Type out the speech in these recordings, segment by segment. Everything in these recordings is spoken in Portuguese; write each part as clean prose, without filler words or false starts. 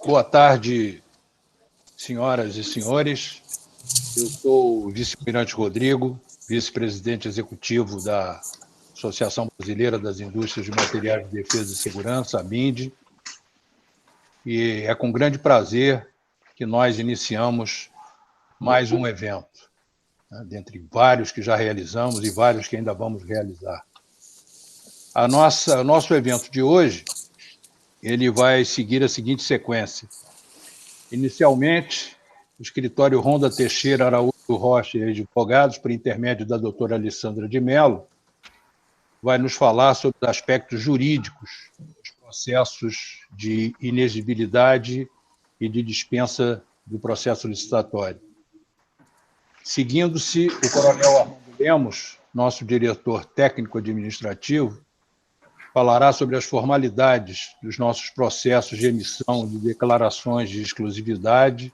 Boa tarde, senhoras e senhores. Eu sou o vice-almirante Rodrigo, vice-presidente executivo da Associação Brasileira das Indústrias de Materiais de Defesa e Segurança, a BINDE, e é com grande prazer que nós iniciamos mais um evento, né, dentre vários que já realizamos e vários que ainda vamos realizar. O nosso evento de hoje, ele vai seguir a seguinte sequência. Inicialmente, o escritório Ronda Teixeira Araújo Rocha e Advogados, por intermédio da doutora Alessandra de Mello, vai nos falar sobre os aspectos jurídicos dos processos de inexigibilidade e de dispensa do processo licitatório. Seguindo-se, o coronel Armando Lemos, nosso diretor técnico-administrativo, falará sobre as formalidades dos nossos processos de emissão de declarações de exclusividade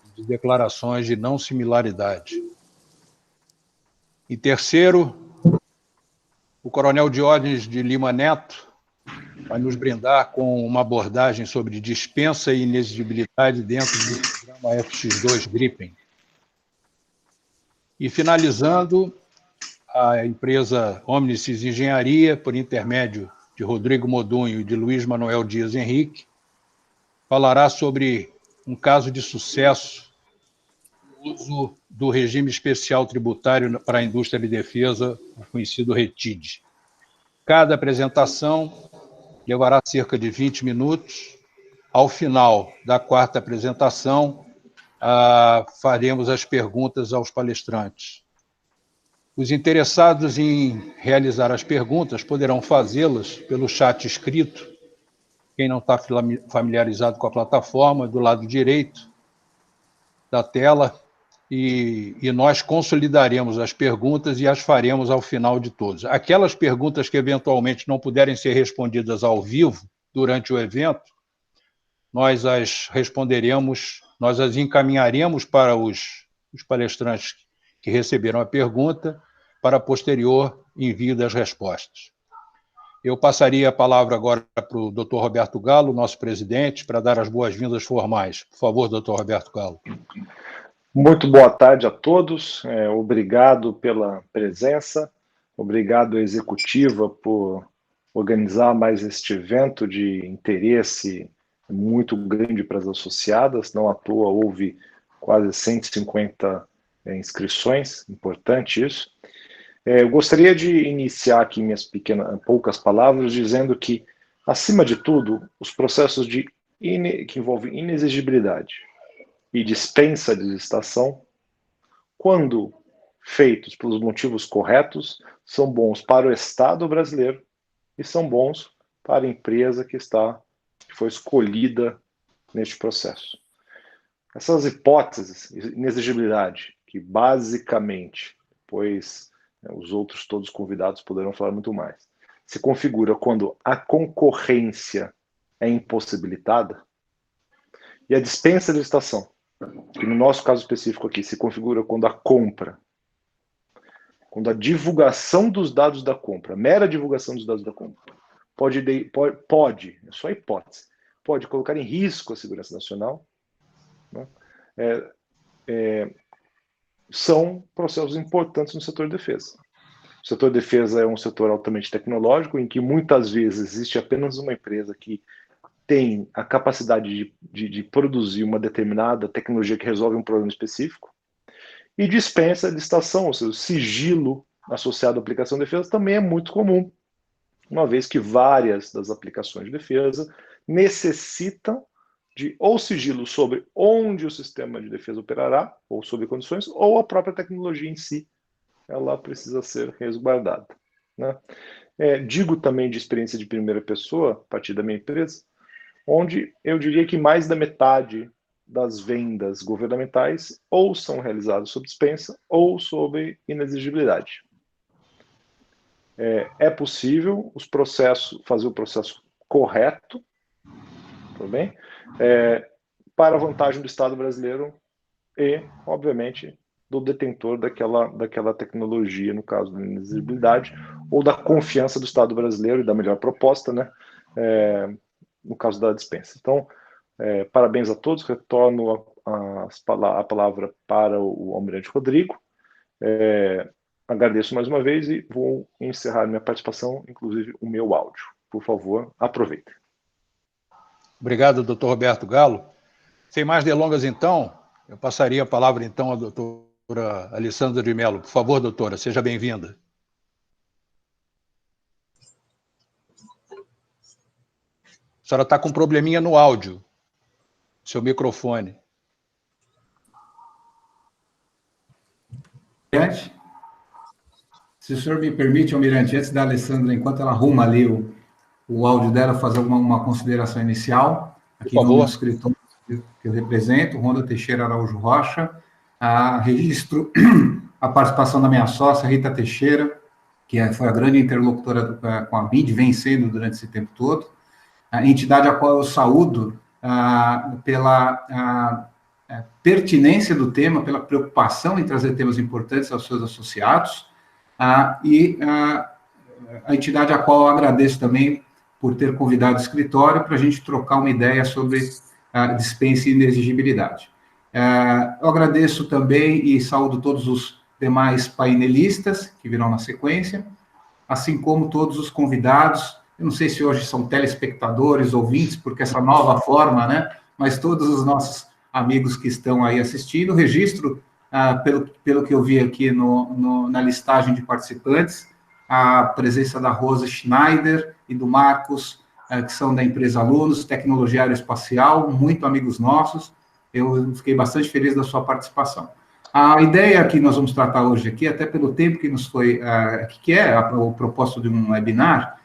e de declarações de não similaridade. Em terceiro, o coronel Diógenes de Lima Neto vai nos brindar com uma abordagem sobre dispensa e inexigibilidade dentro do programa FX2 Gripen. E finalizando, a empresa Omnicis Engenharia, por intermédio de Rodrigo Modunho e de Luiz Manuel Dias Henrique, falará sobre um caso de sucesso no uso do regime especial tributário para a indústria de defesa, o conhecido RETID. Cada apresentação levará cerca de 20 minutos. Ao final da quarta apresentação, faremos as perguntas aos palestrantes. Os interessados em realizar as perguntas poderão fazê-las pelo chat escrito. Quem não está familiarizado com a plataforma, do lado direito da tela, e nós consolidaremos as perguntas e as faremos ao final de todos. Aquelas perguntas que eventualmente não puderem ser respondidas ao vivo durante o evento, nós as responderemos, nós as encaminharemos para os palestrantes que receberam a pergunta, para posterior envio das respostas. Eu passaria a palavra agora para o Dr. Roberto Galo, nosso presidente, para dar as boas-vindas formais. Por favor, Dr. Roberto Galo. Muito boa tarde a todos. Obrigado pela presença. Obrigado à executiva por organizar mais este evento de interesse muito grande para as associadas. Não à toa houve quase 150 inscrições. Importante isso. Eu gostaria de iniciar aqui minhas poucas palavras dizendo que, acima de tudo, os processos que envolvem inexigibilidade e dispensa de licitação, quando feitos pelos motivos corretos, são bons para o Estado brasileiro e são bons para a empresa que foi escolhida neste processo. Essas hipóteses, inexigibilidade, que basicamente, pois os outros todos convidados poderão falar muito mais, se configura quando a concorrência é impossibilitada, e a dispensa de licitação, que no nosso caso específico aqui se configura quando a compra, quando a divulgação dos dados da compra, mera divulgação dos dados da compra, pode, é só hipótese, pode colocar em risco a segurança nacional, né? São processos importantes no setor de defesa. O setor de defesa é um setor altamente tecnológico, em que muitas vezes existe apenas uma empresa que tem a capacidade de produzir uma determinada tecnologia que resolve um problema específico, e dispensa de licitação, ou seja, o sigilo associado à aplicação de defesa também é muito comum, uma vez que várias das aplicações de defesa necessitam de ou sigilo sobre onde o sistema de defesa operará, ou sob condições, ou a própria tecnologia em si, ela precisa ser resguardada, né? Digo também de experiência de primeira pessoa, a partir da minha empresa, onde eu diria que mais da metade das vendas governamentais ou são realizadas sob dispensa ou sob inexigibilidade. É possível fazer o processo correto, tudo bem? Para a vantagem do Estado brasileiro e, obviamente, do detentor daquela tecnologia, no caso da inexigibilidade, ou da confiança do Estado brasileiro e da melhor proposta, né? No caso da dispensa. Então, parabéns a todos, retorno a palavra para o Almirante Rodrigo. Agradeço mais uma vez e vou encerrar minha participação, inclusive o meu áudio. Por favor, aproveitem. Obrigado, doutor Roberto Galo. Sem mais delongas, então, eu passaria a palavra, então, à doutora Alessandra de Mello. Por favor, doutora, seja bem-vinda. A senhora está com um probleminha no áudio, seu microfone. Se o senhor me permite, Almirante, antes da Alessandra, enquanto ela arruma ali o áudio dela, fazer uma consideração inicial, aqui no escritório que eu represento, Ronda Teixeira Araújo Rocha, registro a participação da minha sócia, Rita Teixeira, que foi a grande interlocutora com a BID, vem sendo durante esse tempo todo, a entidade a qual eu saúdo pela pertinência do tema, pela preocupação em trazer temas importantes aos seus associados, e a entidade a qual eu agradeço também por ter convidado o escritório para a gente trocar uma ideia sobre a dispensa e inexigibilidade. Eu agradeço também e saúdo todos os demais painelistas que virão na sequência, assim como todos os convidados. Eu não sei se hoje são telespectadores, ouvintes, porque essa nova forma, né? Mas todos os nossos amigos que estão aí assistindo. Registro, pelo que eu vi aqui na listagem de participantes, a presença da Rosa Schneider e do Marcos, que são da empresa Alunos, Tecnologia Aeroespacial, muito amigos nossos. Eu fiquei bastante feliz da sua participação. A ideia que nós vamos tratar hoje aqui, até pelo tempo que nos foi, que é o propósito de um webinar,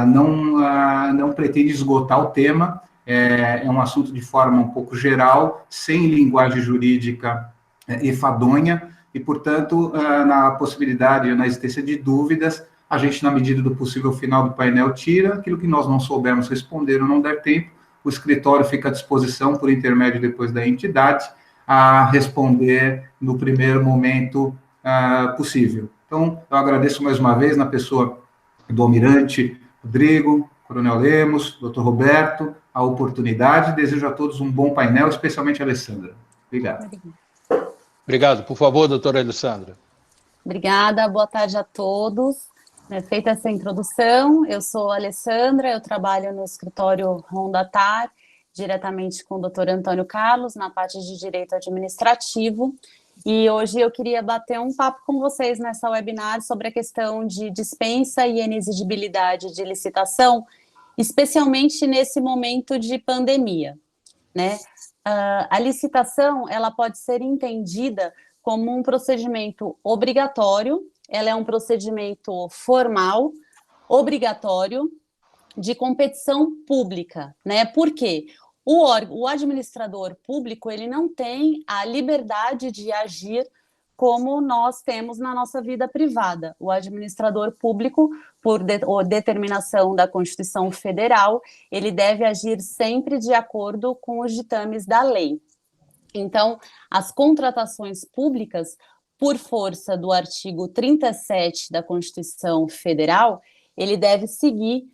não pretende esgotar o tema, é um assunto de forma um pouco geral, sem linguagem jurídica enfadonha, e, portanto, na possibilidade, na existência de dúvidas, a gente, na medida do possível, ao final do painel, tira aquilo que nós não soubermos responder ou não der tempo, o escritório fica à disposição, por intermédio depois da entidade, a responder no primeiro momento possível. Então, eu agradeço mais uma vez, na pessoa do Almirante Rodrigo, Coronel Lemos, Dr. Roberto, a oportunidade. Desejo a todos um bom painel, especialmente a Alessandra. Obrigado. Obrigado. Por favor, doutora Alessandra. Obrigada, boa tarde a todos. Feita essa introdução, eu sou a Alessandra, eu trabalho no escritório Ronda TAR, diretamente com o doutor Antônio Carlos, na parte de Direito Administrativo, e hoje eu queria bater um papo com vocês nessa webinar sobre a questão de dispensa e inexigibilidade de licitação, especialmente nesse momento de pandemia, né? A licitação, ela pode ser entendida como um procedimento obrigatório, ela é um procedimento formal, obrigatório, de competição pública, né? Por quê? O administrador público, ele não tem a liberdade de agir como nós temos na nossa vida privada. O administrador público, por determinação da Constituição Federal, ele deve agir sempre de acordo com os ditames da lei. Então, as contratações públicas, por força do artigo 37 da Constituição Federal, ele deve seguir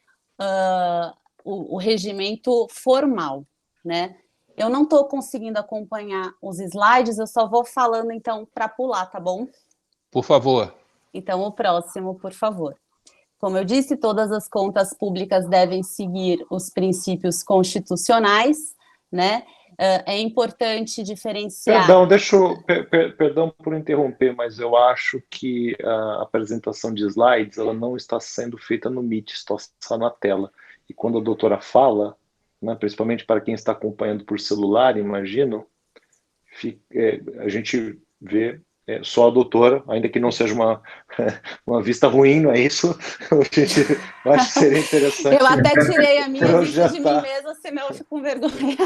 o regimento formal, né? Eu não estou conseguindo acompanhar os slides, eu só vou falando, então, para pular, tá bom? Por favor. Então, o próximo, por favor. Como eu disse, todas as contas públicas devem seguir os princípios constitucionais, né? É importante diferenciar... Perdão por interromper, mas eu acho que a apresentação de slides, ela não está sendo feita no Meet, está na tela. E quando a doutora fala, né, principalmente para quem está acompanhando por celular, imagino, a gente vê só a doutora, ainda que não seja uma vista ruim, não é isso? Eu acho que seria interessante. Eu até tirei a minha vista de mim mesma, senão eu fico com vergonha.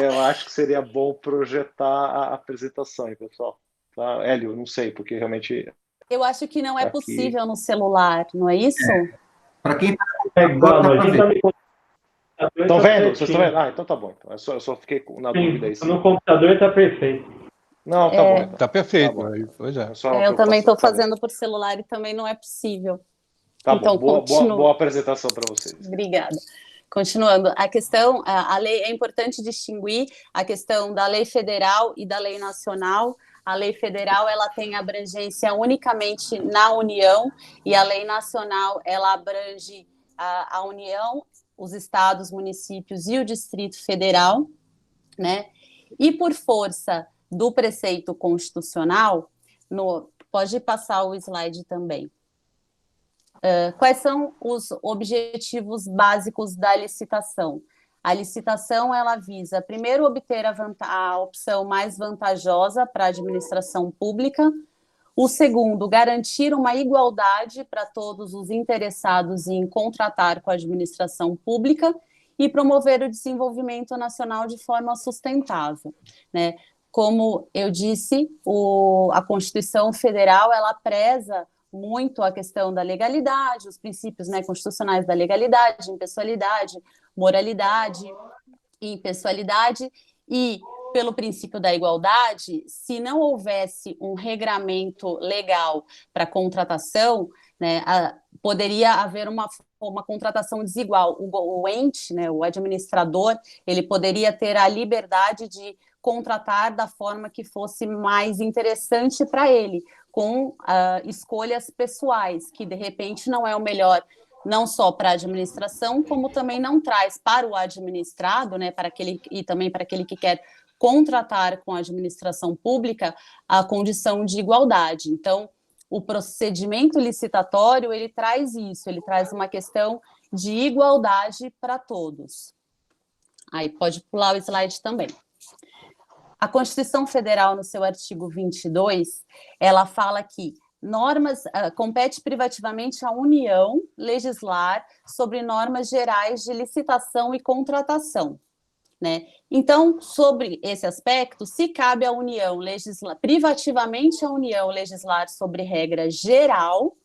Eu acho que seria bom projetar a apresentação, hein, pessoal. Tá? Hélio, não sei, porque realmente... Eu acho que não é possível no celular, não é isso? Para quem está... Estão vendo? Vocês estão vendo? Ah, então tá bom. Então. Eu só fiquei na dúvida aí. No computador está perfeito. Não, tá bom. Então. Tá perfeito. Tá bom. Pois é. Eu também estou fazendo por celular e também não é possível. Tá então, bom. Boa apresentação para vocês. Obrigada. Continuando, a questão, a lei, é importante distinguir a questão da lei federal e da lei nacional. A lei federal, ela tem abrangência unicamente na União, e a lei nacional, ela abrange a União, os estados, municípios e o Distrito Federal, né? E por força do preceito constitucional, pode passar o slide também. Quais são os objetivos básicos da licitação? A licitação, ela visa, primeiro, obter a opção mais vantajosa para a administração pública. O segundo, garantir uma igualdade para todos os interessados em contratar com a administração pública e promover o desenvolvimento nacional de forma sustentável, né? Como eu disse, a Constituição Federal, ela preza muito a questão da legalidade, os princípios, né, constitucionais da legalidade, impessoalidade, moralidade e impessoalidade, e pelo princípio da igualdade, se não houvesse um regramento legal para contratação, né, poderia haver uma contratação desigual. O ente, né, o administrador, ele poderia ter a liberdade de contratar da forma que fosse mais interessante para ele, com escolhas pessoais, que de repente não é o melhor, não só para a administração, como também não traz para o administrado, né, e também para aquele que quer contratar com a administração pública, a condição de igualdade. Então, o procedimento licitatório, ele traz isso, ele traz uma questão de igualdade para todos. Aí pode pular o slide também. A Constituição Federal, no seu artigo 22, ela fala que compete privativamente à União legislar sobre normas gerais de licitação e contratação, né? Então, sobre esse aspecto, se cabe à União privativamente à União legislar sobre regra geral,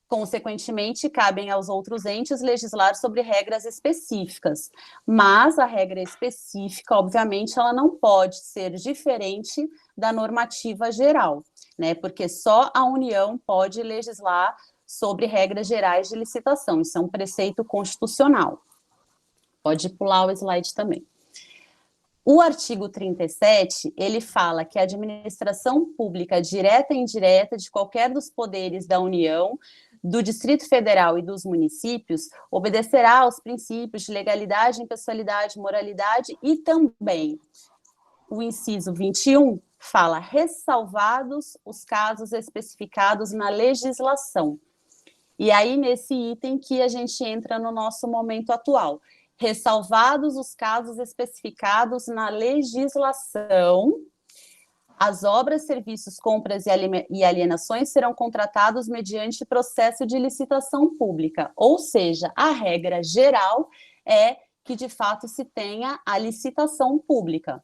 consequentemente, cabem aos outros entes legislar sobre regras específicas. Mas a regra específica, obviamente, ela não pode ser diferente da normativa geral, né? Porque só a União pode legislar sobre regras gerais de licitação. Isso é um preceito constitucional. Pode pular o slide também. O artigo 37, ele fala que a administração pública direta e indireta de qualquer dos poderes da União, do Distrito Federal e dos municípios, obedecerá aos princípios de legalidade, impessoalidade, moralidade e também o inciso 21 fala ressalvados os casos especificados na legislação. E aí, nesse item que a gente entra no nosso momento atual, ressalvados os casos especificados na legislação, as obras, serviços, compras e alienações serão contratados mediante processo de licitação pública. Ou seja, a regra geral é que, de fato, se tenha a licitação pública.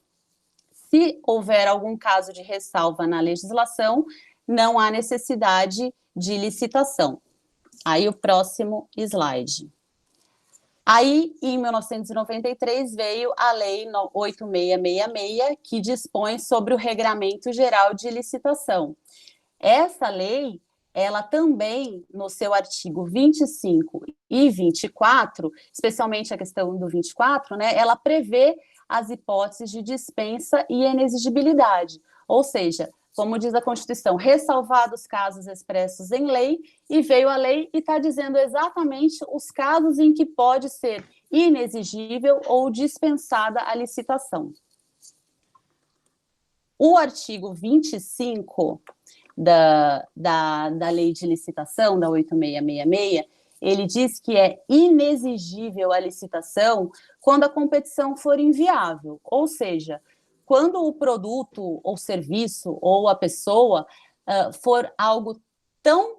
Se houver algum caso de ressalva na legislação, não há necessidade de licitação. Aí, o próximo slide. Aí, em 1993, veio a Lei 8666, que dispõe sobre o Regramento Geral de Licitação. Essa lei, ela também, no seu artigo 25 e 24, especialmente a questão do 24, né, ela prevê as hipóteses de dispensa e inexigibilidade, ou seja, como diz a Constituição, ressalvados casos expressos em lei, e veio a lei e está dizendo exatamente os casos em que pode ser inexigível ou dispensada a licitação. O artigo 25 da Lei de Licitação, da 8666, ele diz que é inexigível a licitação quando a competição for inviável, ou seja, quando o produto ou serviço ou a pessoa for algo tão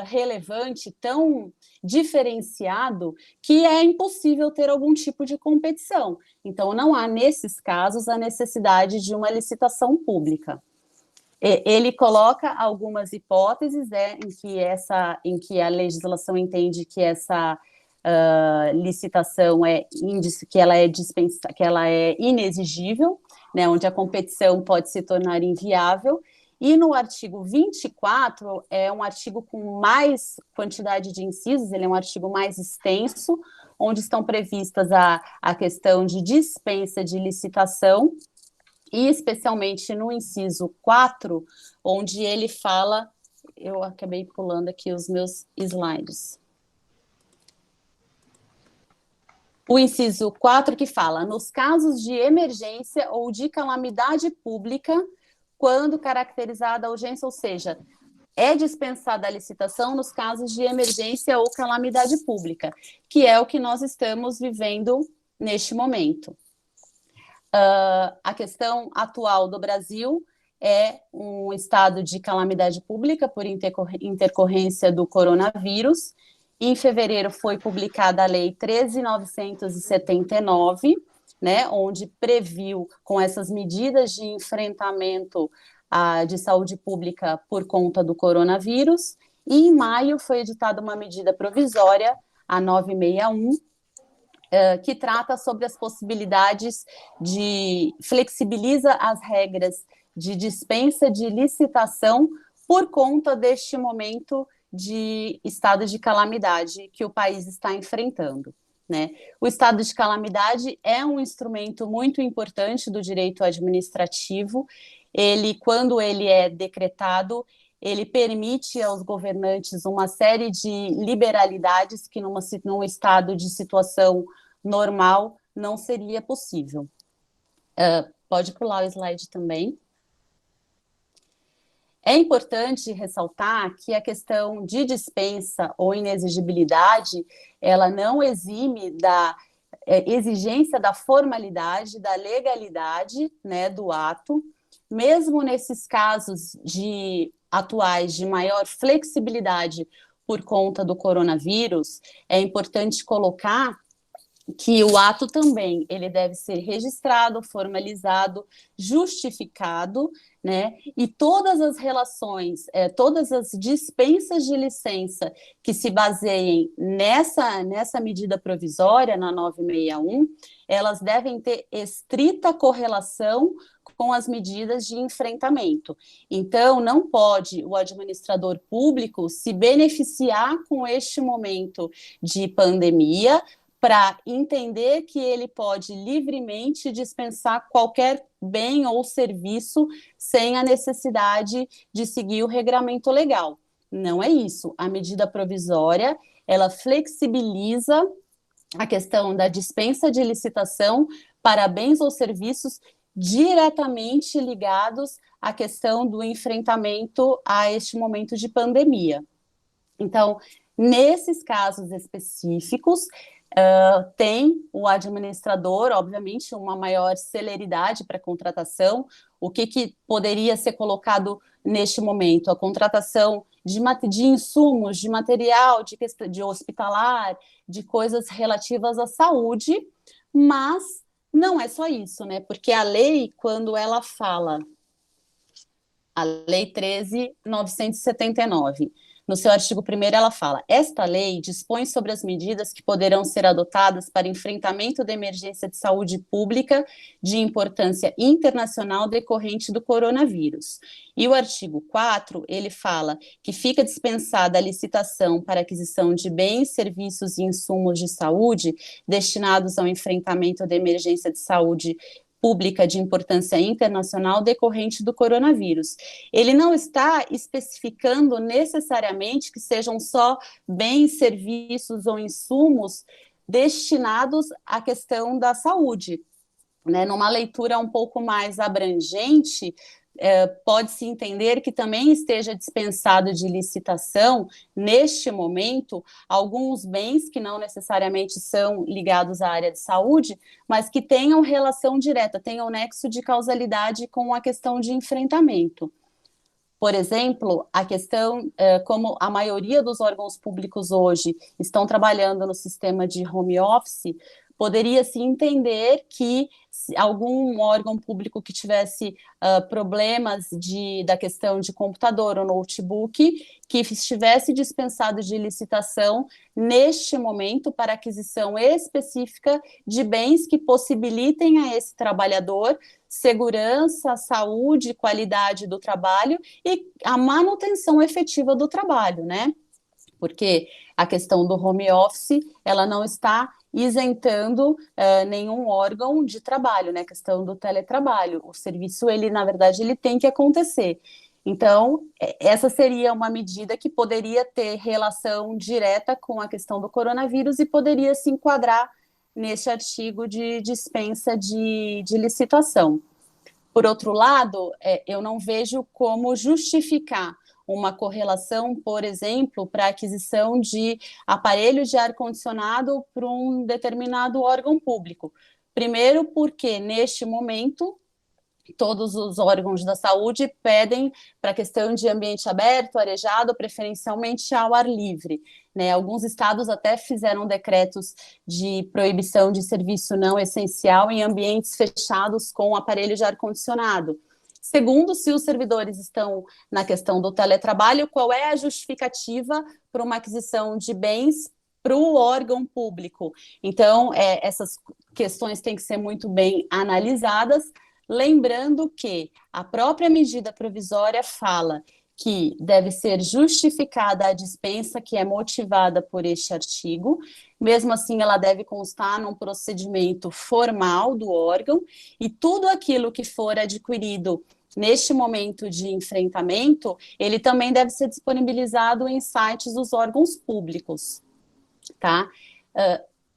relevante, tão diferenciado, que é impossível ter algum tipo de competição. Então, não há, nesses casos, a necessidade de uma licitação pública. Ele coloca algumas hipóteses em que a legislação entende que essa licitação que ela é inexigível, né, onde a competição pode se tornar inviável. E no artigo 24, é um artigo com mais quantidade de incisos, ele é um artigo mais extenso, onde estão previstas a questão de dispensa de licitação, e especialmente no inciso 4, onde ele fala, eu acabei pulando aqui os meus slides. O inciso 4 que fala, nos casos de emergência ou de calamidade pública, quando caracterizada a urgência, ou seja, é dispensada a licitação nos casos de emergência ou calamidade pública, que é o que nós estamos vivendo neste momento. A questão atual do Brasil é um estado de calamidade pública por intercorrência do coronavírus. Em fevereiro foi publicada a Lei 13.979, né, onde previu, com essas medidas de enfrentamento de saúde pública por conta do coronavírus, e em maio foi editada uma medida provisória, a 961, que trata sobre as possibilidades flexibiliza as regras de dispensa de licitação por conta deste momento de estado de calamidade que o país está enfrentando, né? O estado de calamidade é um instrumento muito importante do direito administrativo. Quando ele é decretado, ele permite aos governantes uma série de liberalidades que num estado de situação normal não seria possível. Pode pular o slide também. É importante ressaltar que a questão de dispensa ou inexigibilidade, ela não exime da exigência da formalidade, da legalidade, né, do ato, mesmo nesses casos atuais de maior flexibilidade por conta do coronavírus. É importante colocar que o ato também ele deve ser registrado, formalizado, justificado, né? E todas as relações, todas as dispensas de licença que se baseiem nessa medida provisória, na 961, elas devem ter estrita correlação com as medidas de enfrentamento. Então, não pode o administrador público se beneficiar com este momento de pandemia para entender que ele pode livremente dispensar qualquer bem ou serviço sem a necessidade de seguir o regramento legal. Não é isso. A medida provisória, ela flexibiliza a questão da dispensa de licitação para bens ou serviços diretamente ligados à questão do enfrentamento a este momento de pandemia. Então, nesses casos específicos, tem o administrador, obviamente, uma maior celeridade para a contratação. O que poderia ser colocado neste momento? A contratação de insumos, de material, de hospitalar, de coisas relativas à saúde, mas não é só isso, né? Porque a lei, quando ela fala, a Lei 13.979, no seu artigo 1º, ela fala: esta lei dispõe sobre as medidas que poderão ser adotadas para enfrentamento da emergência de saúde pública de importância internacional decorrente do coronavírus. E o artigo 4, ele fala que fica dispensada a licitação para aquisição de bens, serviços e insumos de saúde destinados ao enfrentamento da emergência de saúde pública de importância internacional decorrente do coronavírus. Ele não está especificando necessariamente que sejam só bens, serviços ou insumos destinados à questão da saúde, né? Numa leitura um pouco mais abrangente, pode-se entender que também esteja dispensado de licitação, neste momento, alguns bens que não necessariamente são ligados à área de saúde, mas que tenham relação direta, tenham nexo de causalidade com a questão de enfrentamento. Por exemplo, a questão, como a maioria dos órgãos públicos hoje estão trabalhando no sistema de home office, poderia se entender que algum órgão público que tivesse problemas da questão de computador ou notebook, que estivesse dispensado de licitação neste momento para aquisição específica de bens que possibilitem a esse trabalhador segurança, saúde, qualidade do trabalho e a manutenção efetiva do trabalho, né? Porque a questão do home office, ela não está isentando nenhum órgão de trabalho, né? A questão do teletrabalho. O serviço, ele, na verdade, ele tem que acontecer. Então, essa seria uma medida que poderia ter relação direta com a questão do coronavírus e poderia se enquadrar neste artigo de dispensa de licitação. Por outro lado, eu não vejo como justificar uma correlação, por exemplo, para a aquisição de aparelhos de ar-condicionado para um determinado órgão público. Primeiro, porque, neste momento, todos os órgãos da saúde pedem para a questão de ambiente aberto, arejado, preferencialmente ao ar livre, né? Alguns estados até fizeram decretos de proibição de serviço não essencial em ambientes fechados com aparelho de ar-condicionado. Segundo, se os servidores estão na questão do teletrabalho, qual é a justificativa para uma aquisição de bens para o órgão público? Então, essas questões têm que ser muito bem analisadas, lembrando que a própria medida provisória fala que deve ser justificada a dispensa que é motivada por este artigo, mesmo assim ela deve constar num procedimento formal do órgão, e tudo aquilo que for adquirido neste momento de enfrentamento, ele também deve ser disponibilizado em sites dos órgãos públicos, tá?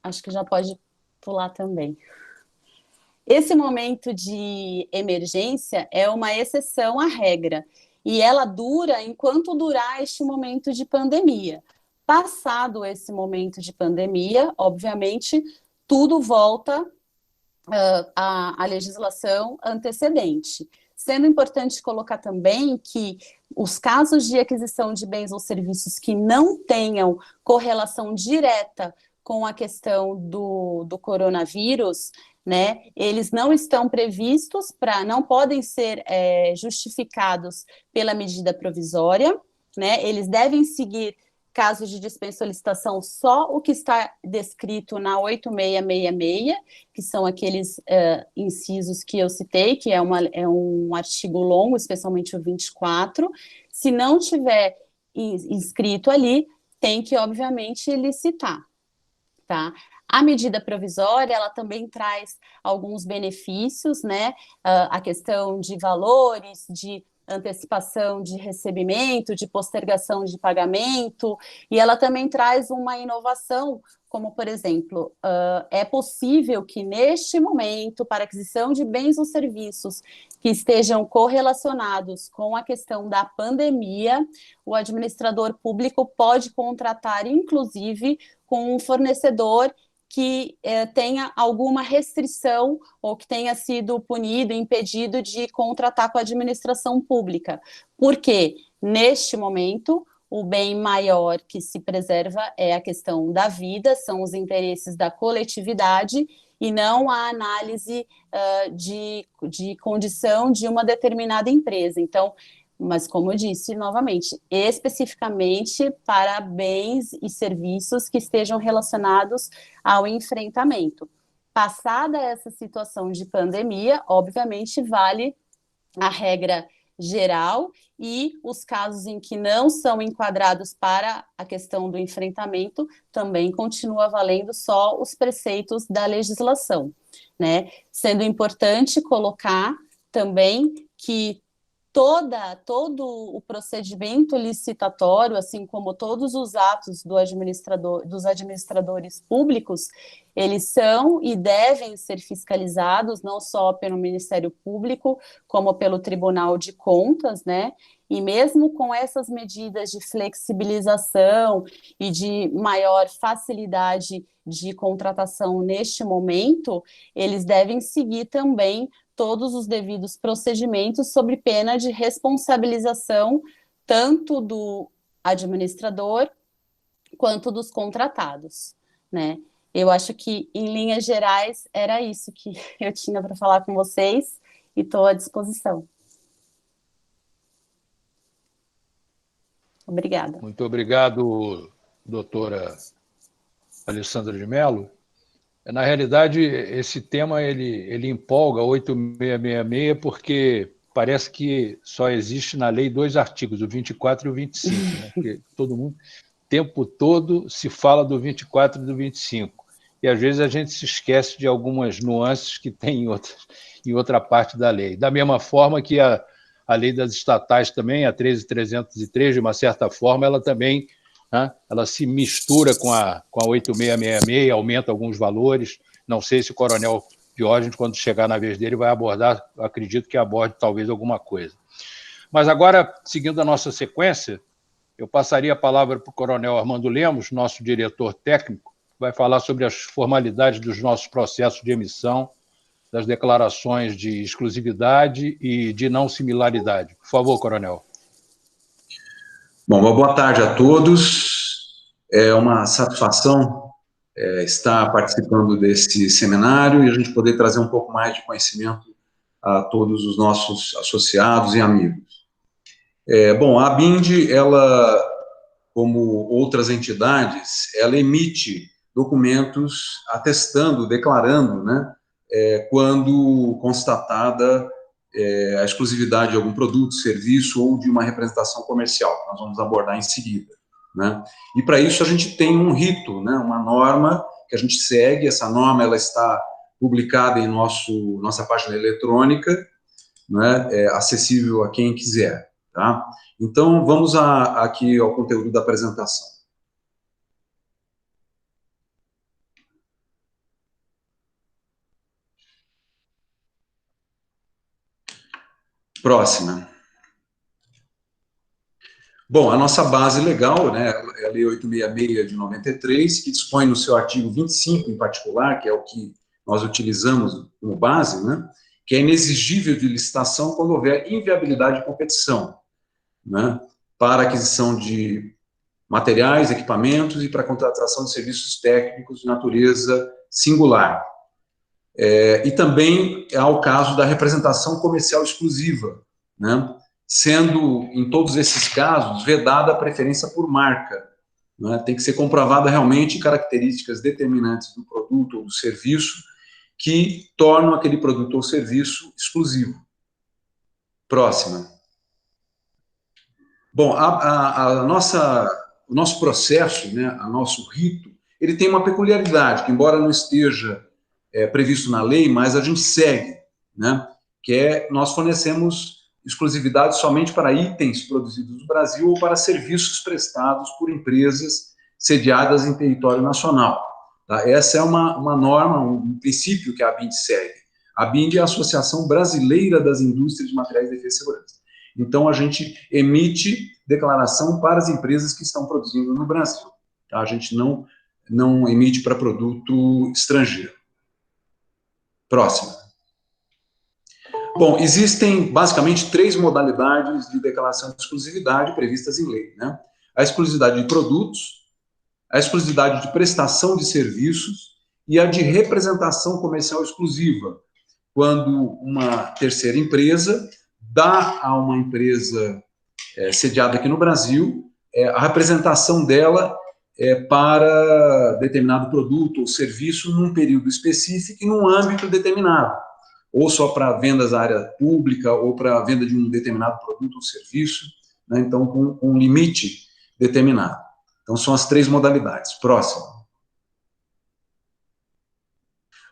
Acho que já pode pular também. Esse momento de emergência é uma exceção à regra, e ela dura enquanto durar este momento de pandemia. Passado esse momento de pandemia, obviamente, tudo volta à legislação antecedente. Sendo importante colocar também que os casos de aquisição de bens ou serviços que não tenham correlação direta com a questão do coronavírus, né, eles não estão previstos não podem ser justificados pela medida provisória, né, eles devem seguir casos de dispensa ou licitação só o que está descrito na 8666, que são aqueles incisos que eu citei, que é um artigo longo, especialmente o 24. Se não tiver inscrito ali, tem que, obviamente, licitar, tá? A medida provisória, ela também traz alguns benefícios, né? A questão de valores, de antecipação de recebimento, de postergação de pagamento, e ela também traz uma inovação, como, por exemplo, é possível que, neste momento, para aquisição de bens ou serviços que estejam correlacionados com a questão da pandemia, o administrador público pode contratar, inclusive, com um fornecedor que tenha alguma restrição ou que tenha sido punido, impedido de contratar com a administração pública. Porque, neste momento, o bem maior que se preserva é a questão da vida, são os interesses da coletividade e não a análise de condição de uma determinada empresa. Então, mas como eu disse novamente, especificamente para bens e serviços que estejam relacionados ao enfrentamento. Passada essa situação de pandemia, obviamente vale a regra geral e os casos em que não são enquadrados para a questão do enfrentamento também continua valendo só os preceitos da legislação, né? Sendo importante colocar também que todo o procedimento licitatório, assim como todos os atos dos administradores públicos, eles são e devem ser fiscalizados não só pelo Ministério Público, como pelo Tribunal de Contas, né? E mesmo com essas medidas de flexibilização e de maior facilidade de contratação neste momento, eles devem seguir também todos os devidos procedimentos sob pena de responsabilização tanto do administrador quanto dos contratados, né? Eu acho que, em linhas gerais, era isso que eu tinha para falar com vocês e estou à disposição. Obrigada. Muito obrigado, doutora Alessandra de Mello. Na realidade, esse tema ele empolga 8666 porque parece que só existe na lei 2 artigos, o 24 e o 25, né? Porque todo mundo, o tempo todo, se fala do 24 e do 25. E às vezes a gente se esquece de algumas nuances que tem em outra parte da lei. Da mesma forma que a lei das estatais também, a 13.303, de uma certa forma, ela também, né, ela se mistura com a 8666, aumenta alguns valores. Não sei se o coronel Diógenes, quando chegar na vez dele, vai abordar, acredito que aborde talvez alguma coisa. Mas agora, seguindo a nossa sequência, eu passaria a palavra para o coronel Armando Lemos, nosso diretor técnico, que vai falar sobre as formalidades dos nossos processos de emissão, das declarações de exclusividade e de não similaridade. Por favor, coronel. Bom, uma boa tarde a todos. É uma satisfação estar participando desse seminário e a gente poder trazer um pouco mais de conhecimento a todos os nossos associados e amigos. Bom, a ABIND, ela, como outras entidades, ela emite documentos atestando, declarando, né, quando constatada a exclusividade de algum produto, serviço ou de uma representação comercial, que nós vamos abordar em seguida, né? E para isso a gente tem um rito, né, uma norma que a gente segue. Essa norma ela está publicada em nossa página eletrônica, né, acessível a quem quiser, tá? Então vamos aqui ao conteúdo da apresentação. Próxima. Bom, a nossa base legal, né, é a Lei 866 de 93, que dispõe no seu artigo 25, em particular, que é o que nós utilizamos como base, né, que é inexigível de licitação quando houver inviabilidade de competição, né, para aquisição de materiais, equipamentos e para contratação de serviços técnicos de natureza singular. E também há o caso da representação comercial exclusiva, né, sendo, em todos esses casos, vedada a preferência por marca, né, tem que ser comprovada realmente características determinantes do produto ou do serviço que tornam aquele produto ou serviço exclusivo. Próxima. Bom, o nosso processo, né, o nosso rito, ele tem uma peculiaridade, que embora não esteja previsto na lei, mas a gente segue, né, que nós fornecemos exclusividade somente para itens produzidos no Brasil ou para serviços prestados por empresas sediadas em território nacional. Tá? Essa é uma norma, um princípio que a ABIND segue. A ABIND é a Associação Brasileira das Indústrias de Materiais de Defesa e Segurança. Então, a gente emite declaração para as empresas que estão produzindo no Brasil. Tá? A gente não emite para produto estrangeiro. Próxima. Bom, existem basicamente 3 modalidades de declaração de exclusividade previstas em lei, né? A exclusividade de produtos, a exclusividade de prestação de serviços e a de representação comercial exclusiva, quando uma terceira empresa dá a uma empresa sediada aqui no Brasil a representação dela para determinado produto ou serviço num período específico e num âmbito determinado, ou só para vendas à área pública, ou para a venda de um determinado produto ou serviço, né? Então, com um limite determinado. Então, são as 3 modalidades. Próximo.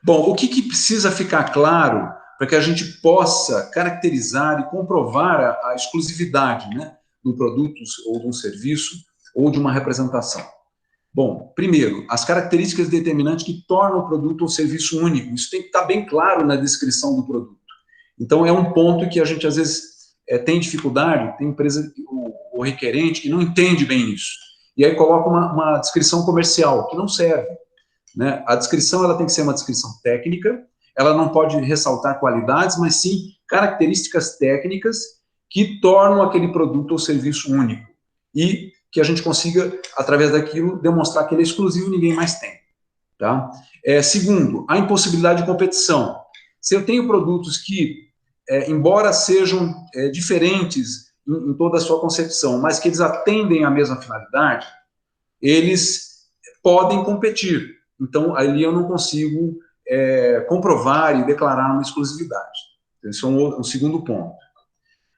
Bom, o que precisa ficar claro para que a gente possa caracterizar e comprovar a exclusividade, né, de um produto ou de um serviço ou de uma representação? Bom, primeiro, as características determinantes que tornam o produto ou serviço único. Isso tem que estar bem claro na descrição do produto. Então, é um ponto que a gente, às vezes, tem dificuldade, tem empresa ou requerente que não entende bem isso. E aí coloca uma descrição comercial, que não serve, né? A descrição ela tem que ser uma descrição técnica, ela não pode ressaltar qualidades, mas sim características técnicas que tornam aquele produto ou serviço único. E que a gente consiga, através daquilo, demonstrar que ele é exclusivo e ninguém mais tem. Tá? Segundo, a impossibilidade de competição. Se eu tenho produtos que, embora sejam diferentes em toda a sua concepção, mas que eles atendem à mesma finalidade, eles podem competir. Então, ali eu não consigo comprovar e declarar uma exclusividade. Esse é um segundo ponto.